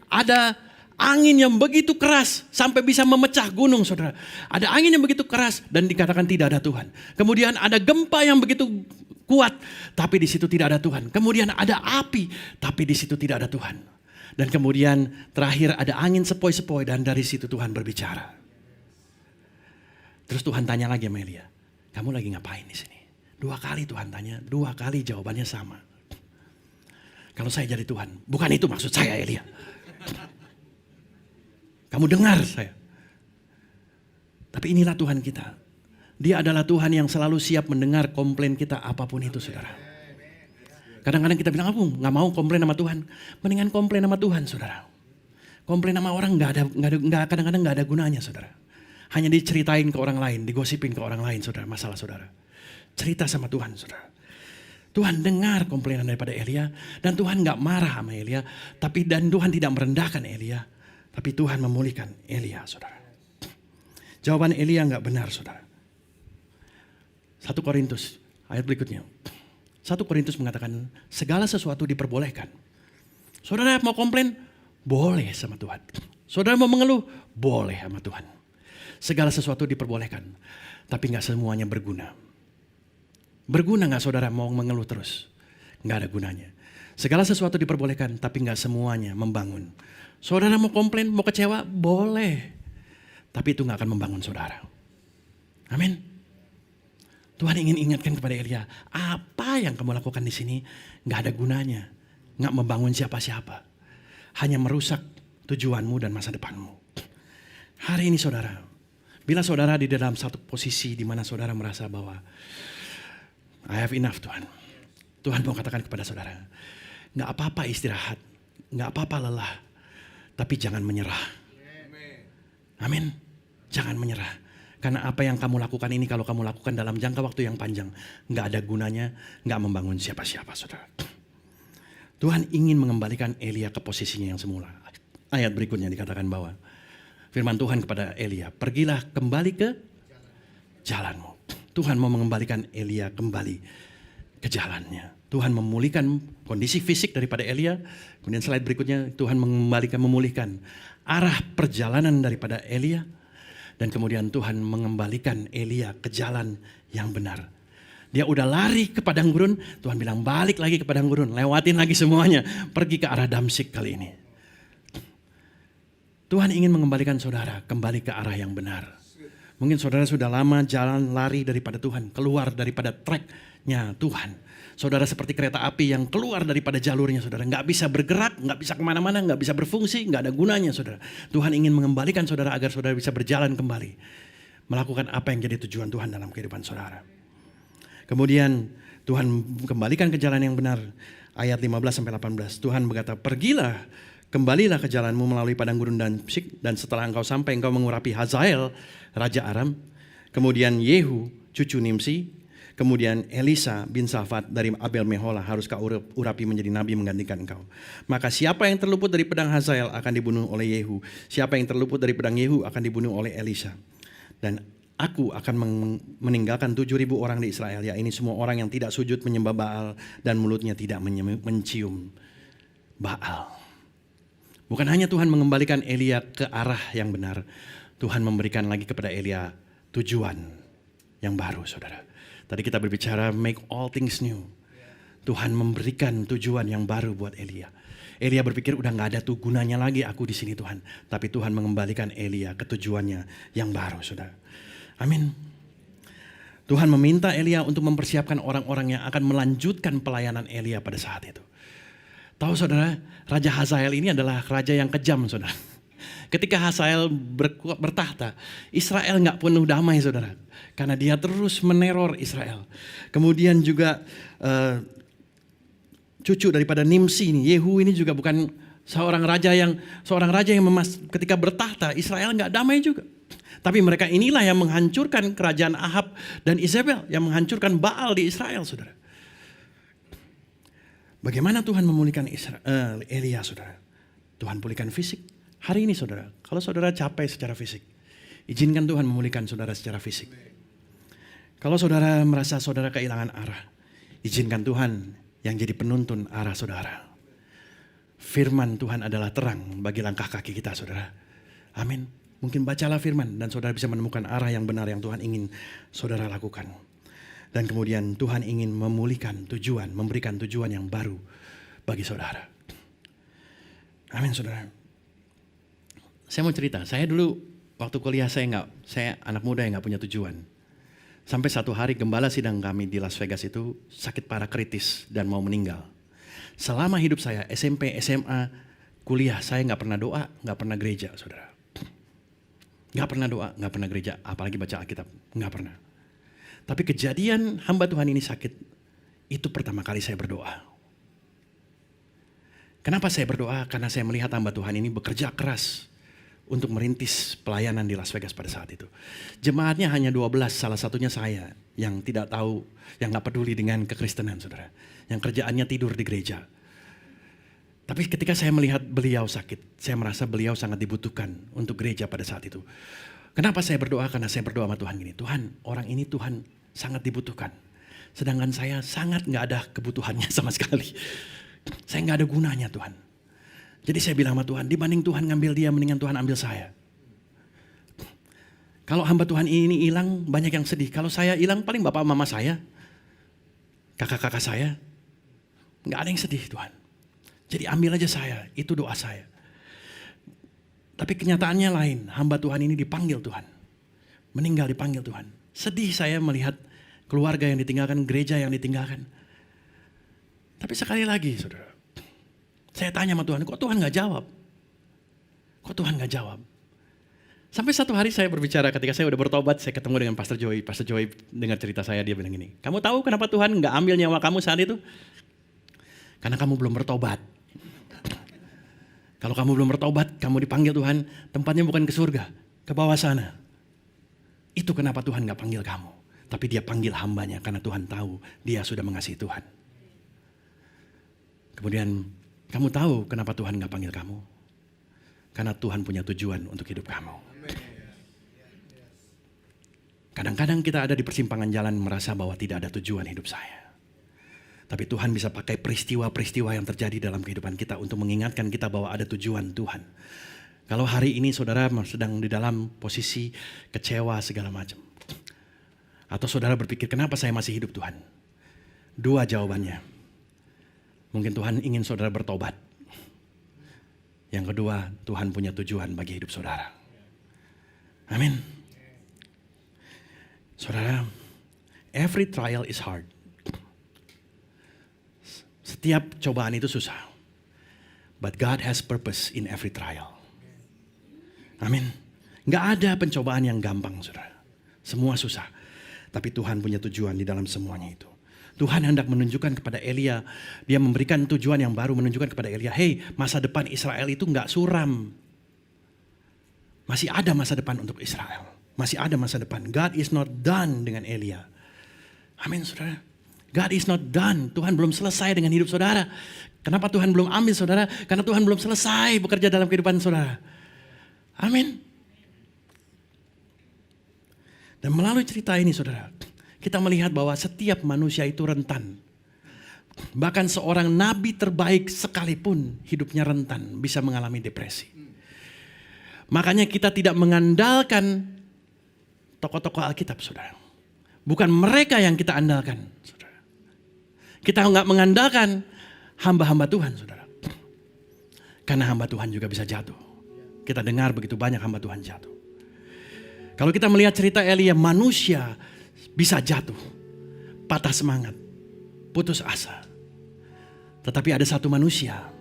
Ada angin yang begitu keras sampai bisa memecah gunung saudara. Ada angin yang begitu keras dan dikatakan tidak ada Tuhan. Kemudian ada gempa yang begitu kuat tapi di situ tidak ada Tuhan. Kemudian ada api tapi di situ tidak ada Tuhan. Dan kemudian terakhir ada angin sepoi-sepoi dan dari situ Tuhan berbicara. Terus Tuhan tanya lagi sama Elia, kamu lagi ngapain di sini? 2 kali Tuhan tanya, 2 kali jawabannya sama. Kalau saya jadi Tuhan, bukan itu maksud saya Elia. Kamu dengar saya. Tapi inilah Tuhan kita. Dia adalah Tuhan yang selalu siap mendengar komplain kita apapun itu saudara. Kadang-kadang kita bilang, aku gak mau komplain sama Tuhan. Mendingan komplain sama Tuhan saudara. Komplain sama orang kadang-kadang gak ada gunanya saudara. Hanya diceritain ke orang lain, digosipin ke orang lain saudara, masalah saudara. Cerita sama Tuhan saudara. Tuhan dengar komplainan daripada Elia. Dan Tuhan gak marah sama Elia. Dan Tuhan tidak merendahkan Elia. Tapi Tuhan memulihkan Elia saudara. Jawaban Elia gak benar saudara. 1 Korintus ayat berikutnya. 1 Korintus mengatakan segala sesuatu diperbolehkan. Saudara mau komplain? Boleh sama Tuhan. Saudara mau mengeluh? Boleh sama Tuhan. Segala sesuatu diperbolehkan. Tapi gak semuanya berguna. Berguna gak saudara mau mengeluh terus? Gak ada gunanya. Segala sesuatu diperbolehkan tapi gak semuanya membangun. Saudara mau komplain, mau kecewa? Boleh. Tapi itu gak akan membangun saudara. Amin. Tuhan ingin ingatkan kepada Elia, apa yang kamu lakukan di sini gak ada gunanya. Gak membangun siapa-siapa. Hanya merusak tujuanmu dan masa depanmu. Hari ini saudara, bila saudara di dalam satu posisi di mana saudara merasa bahwa I have enough Tuhan. Tuhan mau katakan kepada saudara, gak apa-apa istirahat, gak apa-apa lelah, tapi jangan menyerah. Amin. Jangan menyerah. Karena apa yang kamu lakukan ini kalau kamu lakukan dalam jangka waktu yang panjang, gak ada gunanya, gak membangun siapa-siapa saudara. Tuhan ingin mengembalikan Elia ke posisinya yang semula. Ayat berikutnya dikatakan bahwa firman Tuhan kepada Elia, pergilah kembali ke jalanmu. Tuhan mau mengembalikan Elia kembali ke jalannya. Tuhan memulihkan kondisi fisik daripada Elia. Kemudian slide berikutnya Tuhan memulihkan arah perjalanan daripada Elia. Dan kemudian Tuhan mengembalikan Elia ke jalan yang benar. Dia udah lari ke padang gurun, Tuhan bilang balik lagi ke padang gurun, lewatin lagi semuanya, pergi ke arah Damsyik kali ini. Tuhan ingin mengembalikan saudara kembali ke arah yang benar. Mungkin saudara sudah lama jalan lari daripada Tuhan, keluar daripada tracknya Tuhan. Saudara seperti kereta api yang keluar daripada jalurnya saudara. Gak bisa bergerak, gak bisa kemana-mana, gak bisa berfungsi, gak ada gunanya saudara. Tuhan ingin mengembalikan saudara agar saudara bisa berjalan kembali. Melakukan apa yang jadi tujuan Tuhan dalam kehidupan saudara. Kemudian Tuhan kembalikan ke jalan yang benar. Ayat 15-18. Tuhan berkata, pergilah, kembalilah ke jalanmu melalui padang gurun Damsyik. Dan setelah engkau sampai, engkau mengurapi Hazael, Raja Aram. Kemudian Yehu, cucu Nimsi. Kemudian Elisa bin Safat dari Abel Meholah harus kau urapi menjadi nabi menggantikan engkau. Maka siapa yang terluput dari pedang Hazael akan dibunuh oleh Yehu. Siapa yang terluput dari pedang Yehu akan dibunuh oleh Elisa. Dan aku akan meninggalkan 7.000 orang di Israel. Ya ini semua orang yang tidak sujud menyembah Baal dan mulutnya tidak mencium Baal. Bukan hanya Tuhan mengembalikan Elia ke arah yang benar. Tuhan memberikan lagi kepada Elia tujuan yang baru saudara. Tadi kita berbicara make all things new. Tuhan memberikan tujuan yang baru buat Elia. Elia berpikir udah gak ada tuh gunanya lagi aku di sini Tuhan. Tapi Tuhan mengembalikan Elia ke tujuannya yang baru saudara. Amin. Tuhan meminta Elia untuk mempersiapkan orang-orang yang akan melanjutkan pelayanan Elia pada saat itu. Tahu saudara, Raja Hazael ini adalah raja yang kejam saudara. Ketika Hazael bertahta, Israel gak penuh damai saudara. Karena dia terus meneror Israel. Kemudian juga cucu daripada Nimsi ini, Yehu ini juga bukan seorang raja yang ketika bertahta Israel gak damai juga. Tapi mereka inilah yang menghancurkan kerajaan Ahab dan Isabel, yang menghancurkan Baal di Israel saudara. Bagaimana Tuhan memulihkan Elia saudara? Tuhan pulihkan fisik. Hari ini saudara, kalau saudara capek secara fisik, izinkan Tuhan memulihkan saudara secara fisik. Kalau saudara merasa saudara kehilangan arah, izinkan Tuhan yang jadi penuntun arah saudara. Firman Tuhan adalah terang bagi langkah kaki kita saudara. Amin. Mungkin bacalah firman dan saudara bisa menemukan arah yang benar yang Tuhan ingin saudara lakukan. Dan kemudian Tuhan ingin memulihkan tujuan, memberikan tujuan yang baru bagi saudara. Amin, saudara. Saya mau cerita, saya dulu waktu kuliah saya anak muda yang nggak punya tujuan. Sampai satu hari gembala sidang kami di Las Vegas itu sakit parah kritis dan mau meninggal. Selama hidup saya, SMP, SMA, kuliah, saya nggak pernah doa, nggak pernah gereja, saudara. Nggak pernah doa, nggak pernah gereja, apalagi baca Alkitab, nggak pernah. Tapi kejadian hamba Tuhan ini sakit, itu pertama kali saya berdoa. Kenapa saya berdoa? Karena saya melihat hamba Tuhan ini bekerja keras untuk merintis pelayanan di Las Vegas pada saat itu. Jemaatnya hanya 12, salah satunya saya yang tidak tahu, yang gak peduli dengan kekristenan, saudara. Yang kerjaannya tidur di gereja. Tapi ketika saya melihat beliau sakit, saya merasa beliau sangat dibutuhkan untuk gereja pada saat itu. Kenapa saya berdoa? Karena saya berdoa sama Tuhan gini, Tuhan, orang ini Tuhan sangat dibutuhkan. Sedangkan saya sangat gak ada kebutuhannya sama sekali. Saya gak ada gunanya, Tuhan. Jadi saya bilang sama Tuhan, dibanding Tuhan ngambil dia, mendingan Tuhan ambil saya. Kalau hamba Tuhan ini hilang, banyak yang sedih. Kalau saya hilang, paling bapak mama saya, kakak-kakak saya, gak ada yang sedih, Tuhan. Jadi ambil aja saya, itu doa saya. Tapi kenyataannya lain, hamba Tuhan ini dipanggil Tuhan. Meninggal dipanggil Tuhan. Sedih saya melihat keluarga yang ditinggalkan, gereja yang ditinggalkan. Tapi sekali lagi, saudara, saya tanya sama Tuhan, kok Tuhan gak jawab? Kok Tuhan gak jawab? Sampai satu hari saya berbicara ketika saya udah bertobat, saya ketemu dengan Pastor Joy. Pastor Joy dengar cerita saya, dia bilang gini, kamu tahu kenapa Tuhan gak ambil nyawa kamu saat itu? Karena kamu belum bertobat. Kalau kamu belum bertobat, kamu dipanggil Tuhan, tempatnya bukan ke surga, ke bawah sana. Itu kenapa Tuhan gak panggil kamu. Tapi dia panggil hambanya karena Tuhan tahu dia sudah mengasihi Tuhan. Kemudian kamu tahu kenapa Tuhan gak panggil kamu? Karena Tuhan punya tujuan untuk hidup kamu. Kadang-kadang kita ada di persimpangan jalan merasa bahwa tidak ada tujuan hidup saya. Tapi Tuhan bisa pakai peristiwa-peristiwa yang terjadi dalam kehidupan kita untuk mengingatkan kita bahwa ada tujuan Tuhan. Kalau hari ini saudara sedang di dalam posisi kecewa segala macam. Atau saudara berpikir kenapa saya masih hidup Tuhan? Dua jawabannya. Mungkin Tuhan ingin saudara bertobat. Yang kedua, Tuhan punya tujuan bagi hidup saudara. Amin. Saudara, every trial is hard. Setiap cobaan itu susah. But God has purpose in every trial. Amin. Gak ada pencobaan yang gampang, saudara. Semua susah. Tapi Tuhan punya tujuan di dalam semuanya itu. Tuhan hendak menunjukkan kepada Elia, dia memberikan tujuan yang baru, menunjukkan kepada Elia, hey, masa depan Israel itu gak suram. Masih ada masa depan untuk Israel. Masih ada masa depan. God is not done dengan Elia. Amin, saudara. God is not done. Tuhan belum selesai dengan hidup saudara. Kenapa Tuhan belum ambil saudara? Karena Tuhan belum selesai bekerja dalam kehidupan saudara. Amin. Dan melalui cerita ini saudara, kita melihat bahwa setiap manusia itu rentan. Bahkan seorang nabi terbaik sekalipun hidupnya rentan, bisa mengalami depresi. Makanya kita tidak mengandalkan tokoh-tokoh Alkitab, saudara. Bukan mereka yang kita andalkan, saudara. Kita nggak mengandalkan hamba-hamba Tuhan, saudara. Karena hamba Tuhan juga bisa jatuh. Kita dengar begitu banyak hamba Tuhan jatuh. Kalau kita melihat cerita Elia, manusia bisa jatuh, patah semangat, putus asa. Tetapi ada satu manusia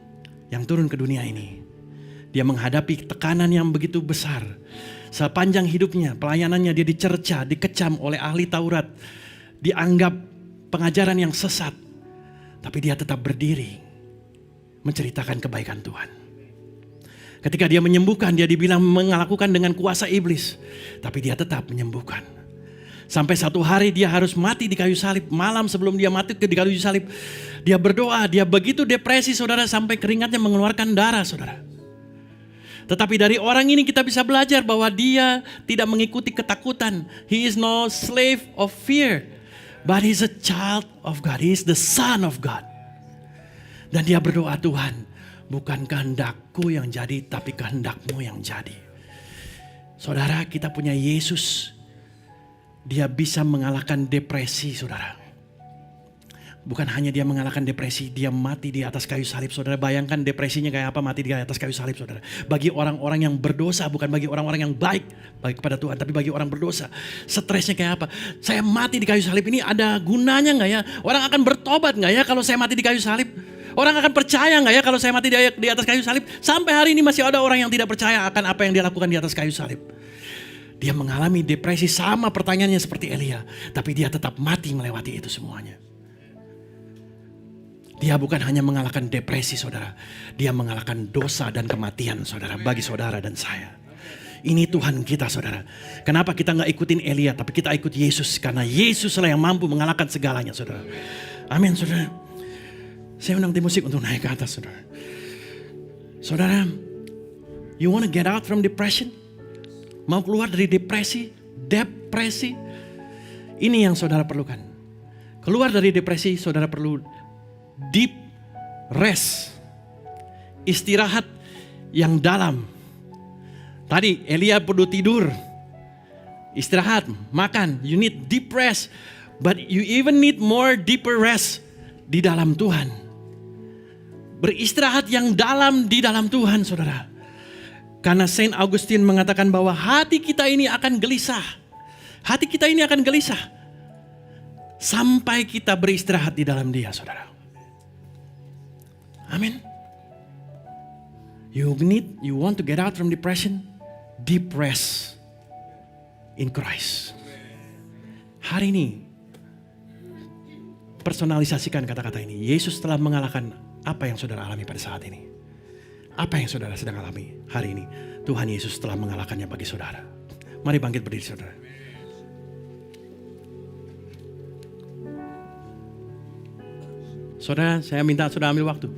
yang turun ke dunia ini. Dia menghadapi tekanan yang begitu besar. Sepanjang hidupnya, pelayanannya dia dicerca, dikecam oleh ahli Taurat. Dianggap pengajaran yang sesat. Tapi dia tetap berdiri, menceritakan kebaikan Tuhan. Ketika dia menyembuhkan, dia dibilang melakukan dengan kuasa iblis. Tapi dia tetap menyembuhkan. Sampai satu hari dia harus mati di kayu salib. Malam sebelum dia mati di kayu salib, dia berdoa. Dia begitu depresi saudara, sampai keringatnya mengeluarkan darah saudara. Tetapi dari orang ini kita bisa belajar bahwa dia tidak mengikuti ketakutan. He is no slave of fear. But he is a child of God. He is the son of God. Dan dia berdoa, Tuhan, bukan kehendakku yang jadi, tapi kehendakmu yang jadi. Saudara, kita punya Yesus. Dia bisa mengalahkan depresi, saudara. Bukan hanya dia mengalahkan depresi, dia mati di atas kayu salib. Saudara bayangkan depresinya kayak apa mati di atas kayu salib, saudara. Bagi orang-orang yang berdosa, bukan bagi orang-orang yang baik kepada Tuhan, tapi bagi orang berdosa. Stresnya kayak apa? Saya mati di kayu salib ini ada gunanya gak ya? Orang akan bertobat gak ya kalau saya mati di kayu salib? Orang akan percaya gak ya kalau saya mati di atas kayu salib? Sampai hari ini masih ada orang yang tidak percaya akan apa yang dia lakukan di atas kayu salib. Dia mengalami depresi, sama pertanyaannya seperti Elia. Tapi dia tetap mati melewati itu semuanya. Dia bukan hanya mengalahkan depresi, saudara. Dia mengalahkan dosa dan kematian, saudara, bagi saudara dan saya. Ini Tuhan kita, saudara. Kenapa kita gak ikutin Elia, tapi kita ikut Yesus? Karena Yesuslah yang mampu mengalahkan segalanya, saudara. Amin, saudara. Saya undang tim musik untuk naik ke atas, saudara. Saudara, you want to get out from depression? Mau keluar dari depresi? Ini yang saudara perlukan. Keluar dari depresi, saudara perlu deep rest, istirahat yang dalam. Tadi Elia perlu tidur, istirahat, makan. You need deep rest, but you even need more deeper rest di dalam Tuhan. Beristirahat yang dalam di dalam Tuhan, saudara. Karena Saint Augustine mengatakan bahwa hati kita ini akan gelisah. Hati kita ini akan gelisah sampai kita beristirahat di dalam Dia, saudara. Amin. You want to get out from depression? Deep rest in Christ. Hari ini, personalisasikan kata-kata ini. Yesus telah mengalahkan apa yang saudara alami pada saat ini. Apa yang saudara sedang alami hari ini. Tuhan Yesus telah mengalahkannya bagi saudara. Mari bangkit berdiri, saudara. Saudara, saya minta saudara ambil waktu.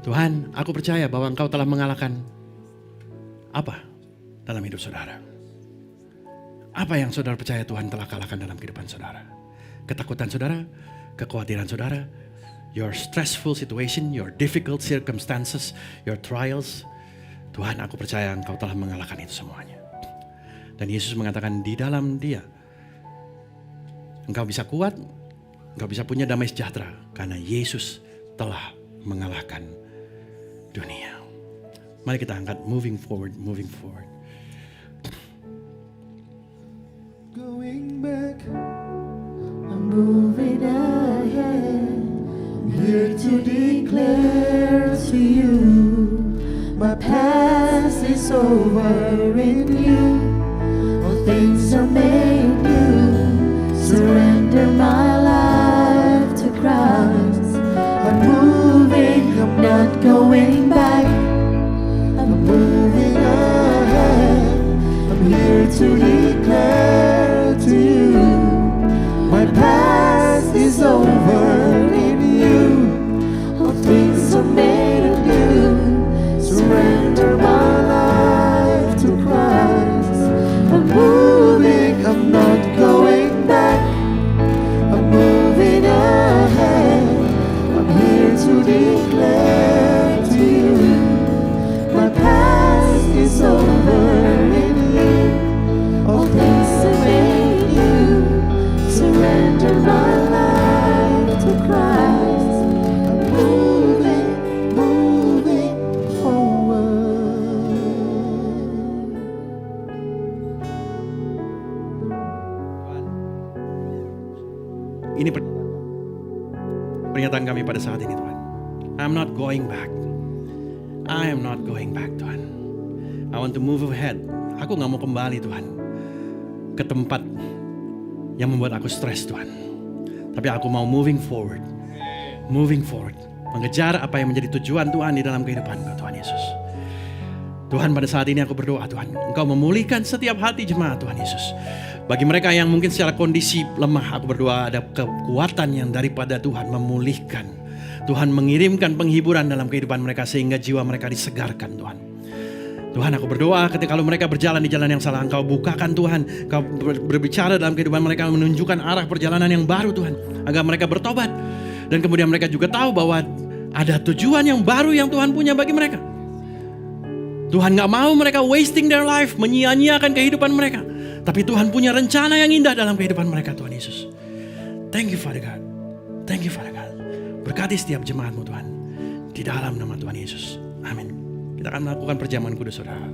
Tuhan, aku percaya bahwa Engkau telah mengalahkan apa dalam hidup saudara. Apa yang saudara percaya Tuhan telah kalahkan dalam kehidupan saudara. Ketakutan saudara, kekhawatiran saudara, your stressful situation, your difficult circumstances, your trials. Tuhan, aku percaya Engkau telah mengalahkan itu semuanya. Dan Yesus mengatakan di dalam Dia, Engkau bisa kuat, Engkau bisa punya damai sejahtera. Karena Yesus telah mengalahkan dunia. Mari kita angkat moving forward. Going back, I'm moving ahead. I'm here to declare to you, my past is over in you. All things are made new. Surrender my life to Christ. I'm moving, I'm not going back. I'm moving ahead. I'm here to declare to you, my past is over in you. All things are made new. Surrender my life to Christ. I'm moving, I'm not going back. I'm moving ahead. I'm here to declare to you, my past is over in you. All things are made new. Surrender my life to Christ. I'm moving forward. Ini pernyataan kami pada saat ini, Tuhan. I'm not going back. I am not going back, Tuhan. I want to move ahead. Aku gak mau kembali, Tuhan, ke tempat yang membuat aku stres, Tuhan. Tapi aku mau moving forward. Mengejar apa yang menjadi tujuan Tuhan di dalam kehidupanku, Tuhan Yesus. Tuhan, pada saat ini aku berdoa, Tuhan, Engkau memulihkan setiap hati jemaat, Tuhan Yesus. Bagi mereka yang mungkin secara kondisi lemah, aku berdoa ada kekuatan yang daripada Tuhan memulihkan. Tuhan mengirimkan penghiburan dalam kehidupan mereka sehingga jiwa mereka disegarkan, Tuhan. Tuhan, aku berdoa ketika kalau mereka berjalan di jalan yang salah, Engkau bukakan, Tuhan. Engkau berbicara dalam kehidupan mereka, menunjukkan arah perjalanan yang baru, Tuhan. Agar mereka bertobat. Dan kemudian mereka juga tahu bahwa ada tujuan yang baru yang Tuhan punya bagi mereka. Tuhan gak mau mereka wasting their life, menyia-nyiakan kehidupan mereka. Tapi Tuhan punya rencana yang indah dalam kehidupan mereka, Tuhan Yesus. Thank you, Father God. Thank you Father God. Berkati setiap jemaat-Mu Tuhan. Di dalam nama Tuhan Yesus. Amin. Kita akan melakukan perjamuan kudus saudara.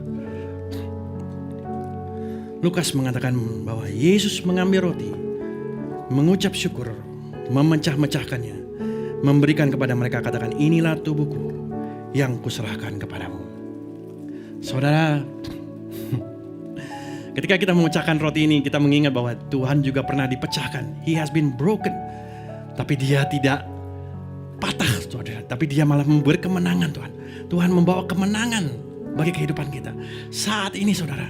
Lukas mengatakan bahwa Yesus mengambil roti, mengucap syukur, memecah-mecahkannya, memberikan kepada mereka, katakan, inilah tubuhku yang kuserahkan kepadamu. Saudara, ketika kita memecahkan roti ini, kita mengingat bahwa Tuhan juga pernah dipecahkan. He has been broken. Tapi dia tidak patah, saudara. Tapi dia malah memberi kemenangan, Tuhan. Tuhan membawa kemenangan bagi kehidupan kita. Saat ini, saudara,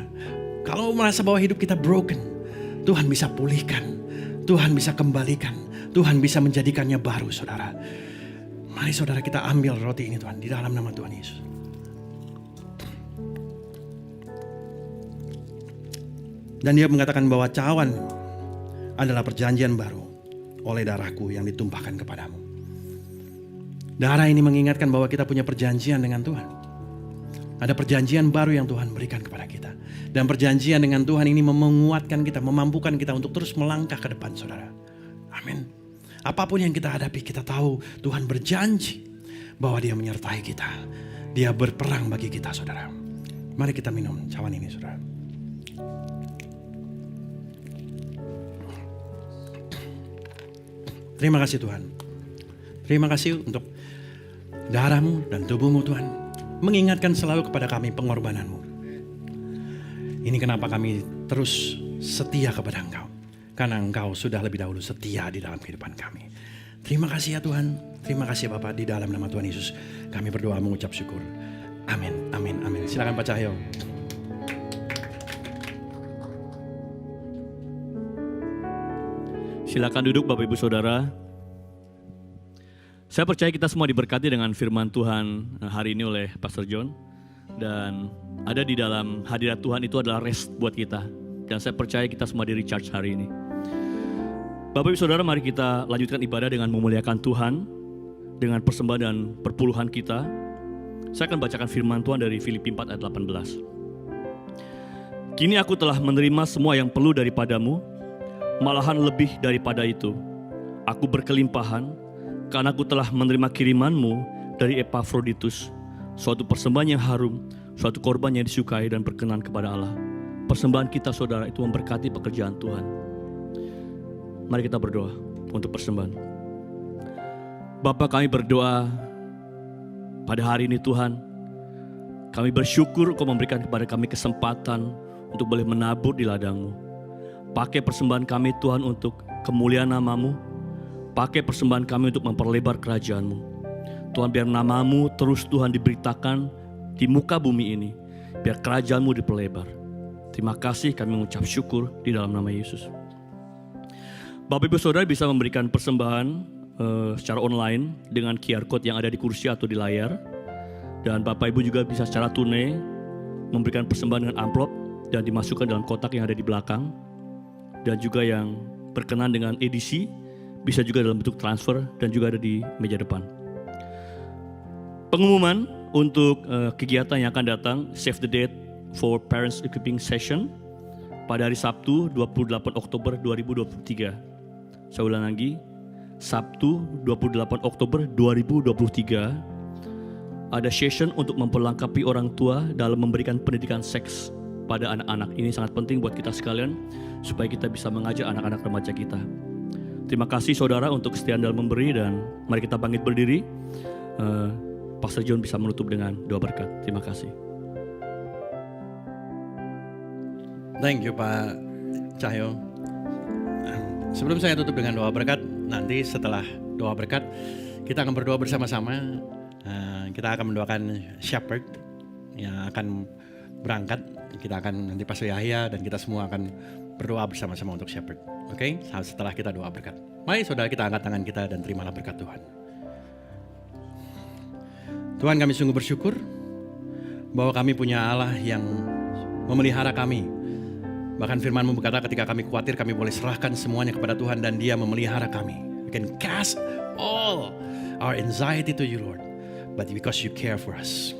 kalau merasa bahwa hidup kita broken, Tuhan bisa pulihkan. Tuhan bisa kembalikan. Tuhan bisa menjadikannya baru, saudara. Mari saudara kita ambil roti ini Tuhan, di dalam nama Tuhan Yesus. Dan dia mengatakan bahwa cawan adalah perjanjian baru oleh darahku yang ditumpahkan kepadamu. Darah ini mengingatkan bahwa kita punya perjanjian dengan Tuhan. Ada perjanjian baru yang Tuhan berikan kepada kita. Dan perjanjian dengan Tuhan ini menguatkan kita, memampukan kita untuk terus melangkah ke depan, saudara. Amin. Apapun yang kita hadapi, kita tahu Tuhan berjanji bahwa Dia menyertai kita. Dia berperang bagi kita, saudara. Mari kita minum cawan ini, saudara. Terima kasih Tuhan. Terima kasih untuk darah-Mu dan tubuh-Mu Tuhan. Mengingatkan selalu kepada kami pengorbanan-Mu. Ini kenapa kami terus setia kepada Engkau. Karena Engkau sudah lebih dahulu setia di dalam kehidupan kami. Terima kasih ya Tuhan. Terima kasih Bapak, di dalam nama Tuhan Yesus kami berdoa mengucap syukur. Amin, amin, amin. Silakan Pak Cahyo. Silakan duduk Bapak Ibu Saudara. Saya percaya kita semua diberkati dengan firman Tuhan hari ini oleh Pastor John. Dan ada di dalam hadirat Tuhan itu adalah rest buat kita. Dan saya percaya kita semua di recharge hari ini. Bapak Ibu Saudara, mari kita lanjutkan ibadah dengan memuliakan Tuhan. Dengan persembahan dan perpuluhan kita. Saya akan bacakan firman Tuhan dari Filipi 4 ayat 18. Kini aku telah menerima semua yang perlu daripadamu, malahan lebih daripada itu. Aku berkelimpahan, karena aku telah menerima kirimanmu dari Epafroditus, suatu persembahan yang harum, suatu korban yang disukai dan berkenan kepada Allah. Persembahan kita saudara itu memberkati pekerjaan Tuhan. Mari kita berdoa untuk persembahan. Bapa, kami berdoa pada hari ini Tuhan. Kami bersyukur Engkau memberikan kepada kami kesempatan untuk boleh menabur di ladang-Mu. Pakai persembahan kami Tuhan untuk kemuliaan nama-Mu. Pakai persembahan kami untuk memperlebar kerajaan-Mu. Tuhan, biar nama-Mu terus Tuhan diberitakan di muka bumi ini. Biar kerajaan-Mu diperlebar. Terima kasih, kami mengucap syukur di dalam nama Yesus. Bapak Ibu Saudara bisa memberikan persembahan secara online dengan QR code yang ada di kursi atau di layar. Dan Bapak Ibu juga bisa secara tunai memberikan persembahan dengan amplop dan dimasukkan dalam kotak yang ada di belakang. Dan juga yang berkenan dengan edisi bisa juga dalam bentuk transfer dan juga ada di meja depan. Pengumuman untuk kegiatan yang akan datang, Save the Date for Parents Equipping Session pada hari Sabtu 28 Oktober 2023. Saya ulang lagi, Sabtu 28 Oktober 2023 ada session untuk memperlengkapi orang tua dalam memberikan pendidikan seks pada anak-anak. Ini sangat penting buat kita sekalian supaya kita bisa mengajak anak-anak remaja kita. Terima kasih saudara untuk kesetiaan dalam memberi, dan mari kita bangkit berdiri. Pastor John bisa menutup dengan doa berkat. Terima kasih. Thank you Pak Cahyo. Sebelum saya tutup dengan doa berkat, nanti setelah doa berkat kita akan berdoa bersama-sama. Kita akan mendoakan shepherd yang akan berangkat. Kita akan nanti Pastor Yahya dan kita semua akan berdoa bersama-sama untuk shepherd. Oke? Setelah kita doa berkat. Mari saudara kita angkat tangan kita dan terimalah berkat Tuhan. Tuhan, kami sungguh bersyukur bahwa kami punya Allah yang memelihara kami. Bahkan firman-Mu berkata ketika kami khawatir, kami boleh serahkan semuanya kepada Tuhan dan Dia memelihara kami. We can cast all our anxiety to You, Lord. But because You care for us.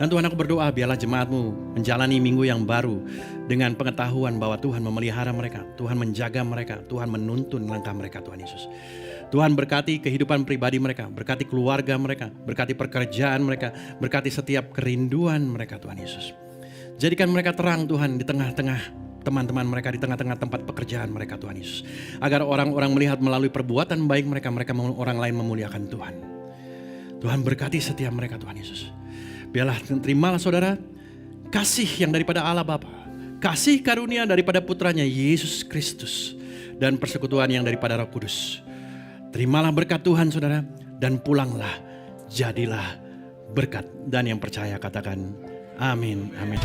Dan Tuhan, aku berdoa biarlah jemaat-Mu menjalani minggu yang baru dengan pengetahuan bahwa Tuhan memelihara mereka, Tuhan menjaga mereka, Tuhan menuntun langkah mereka, Tuhan Yesus. Tuhan berkati kehidupan pribadi mereka, berkati keluarga mereka, berkati pekerjaan mereka, berkati setiap kerinduan mereka, Tuhan Yesus. Jadikan mereka terang, Tuhan, di tengah-tengah teman-teman mereka, di tengah-tengah tempat pekerjaan mereka, Tuhan Yesus. Agar orang-orang melihat melalui perbuatan baik mereka, orang lain memuliakan Tuhan. Tuhan berkati setiap mereka, Tuhan Yesus. Biarlah terimalah saudara kasih yang daripada Allah Bapa, kasih karunia daripada putranya Yesus Kristus, dan persekutuan yang daripada Roh Kudus. Terimalah berkat Tuhan saudara, dan pulanglah jadilah berkat. Dan yang percaya katakan amin, amin.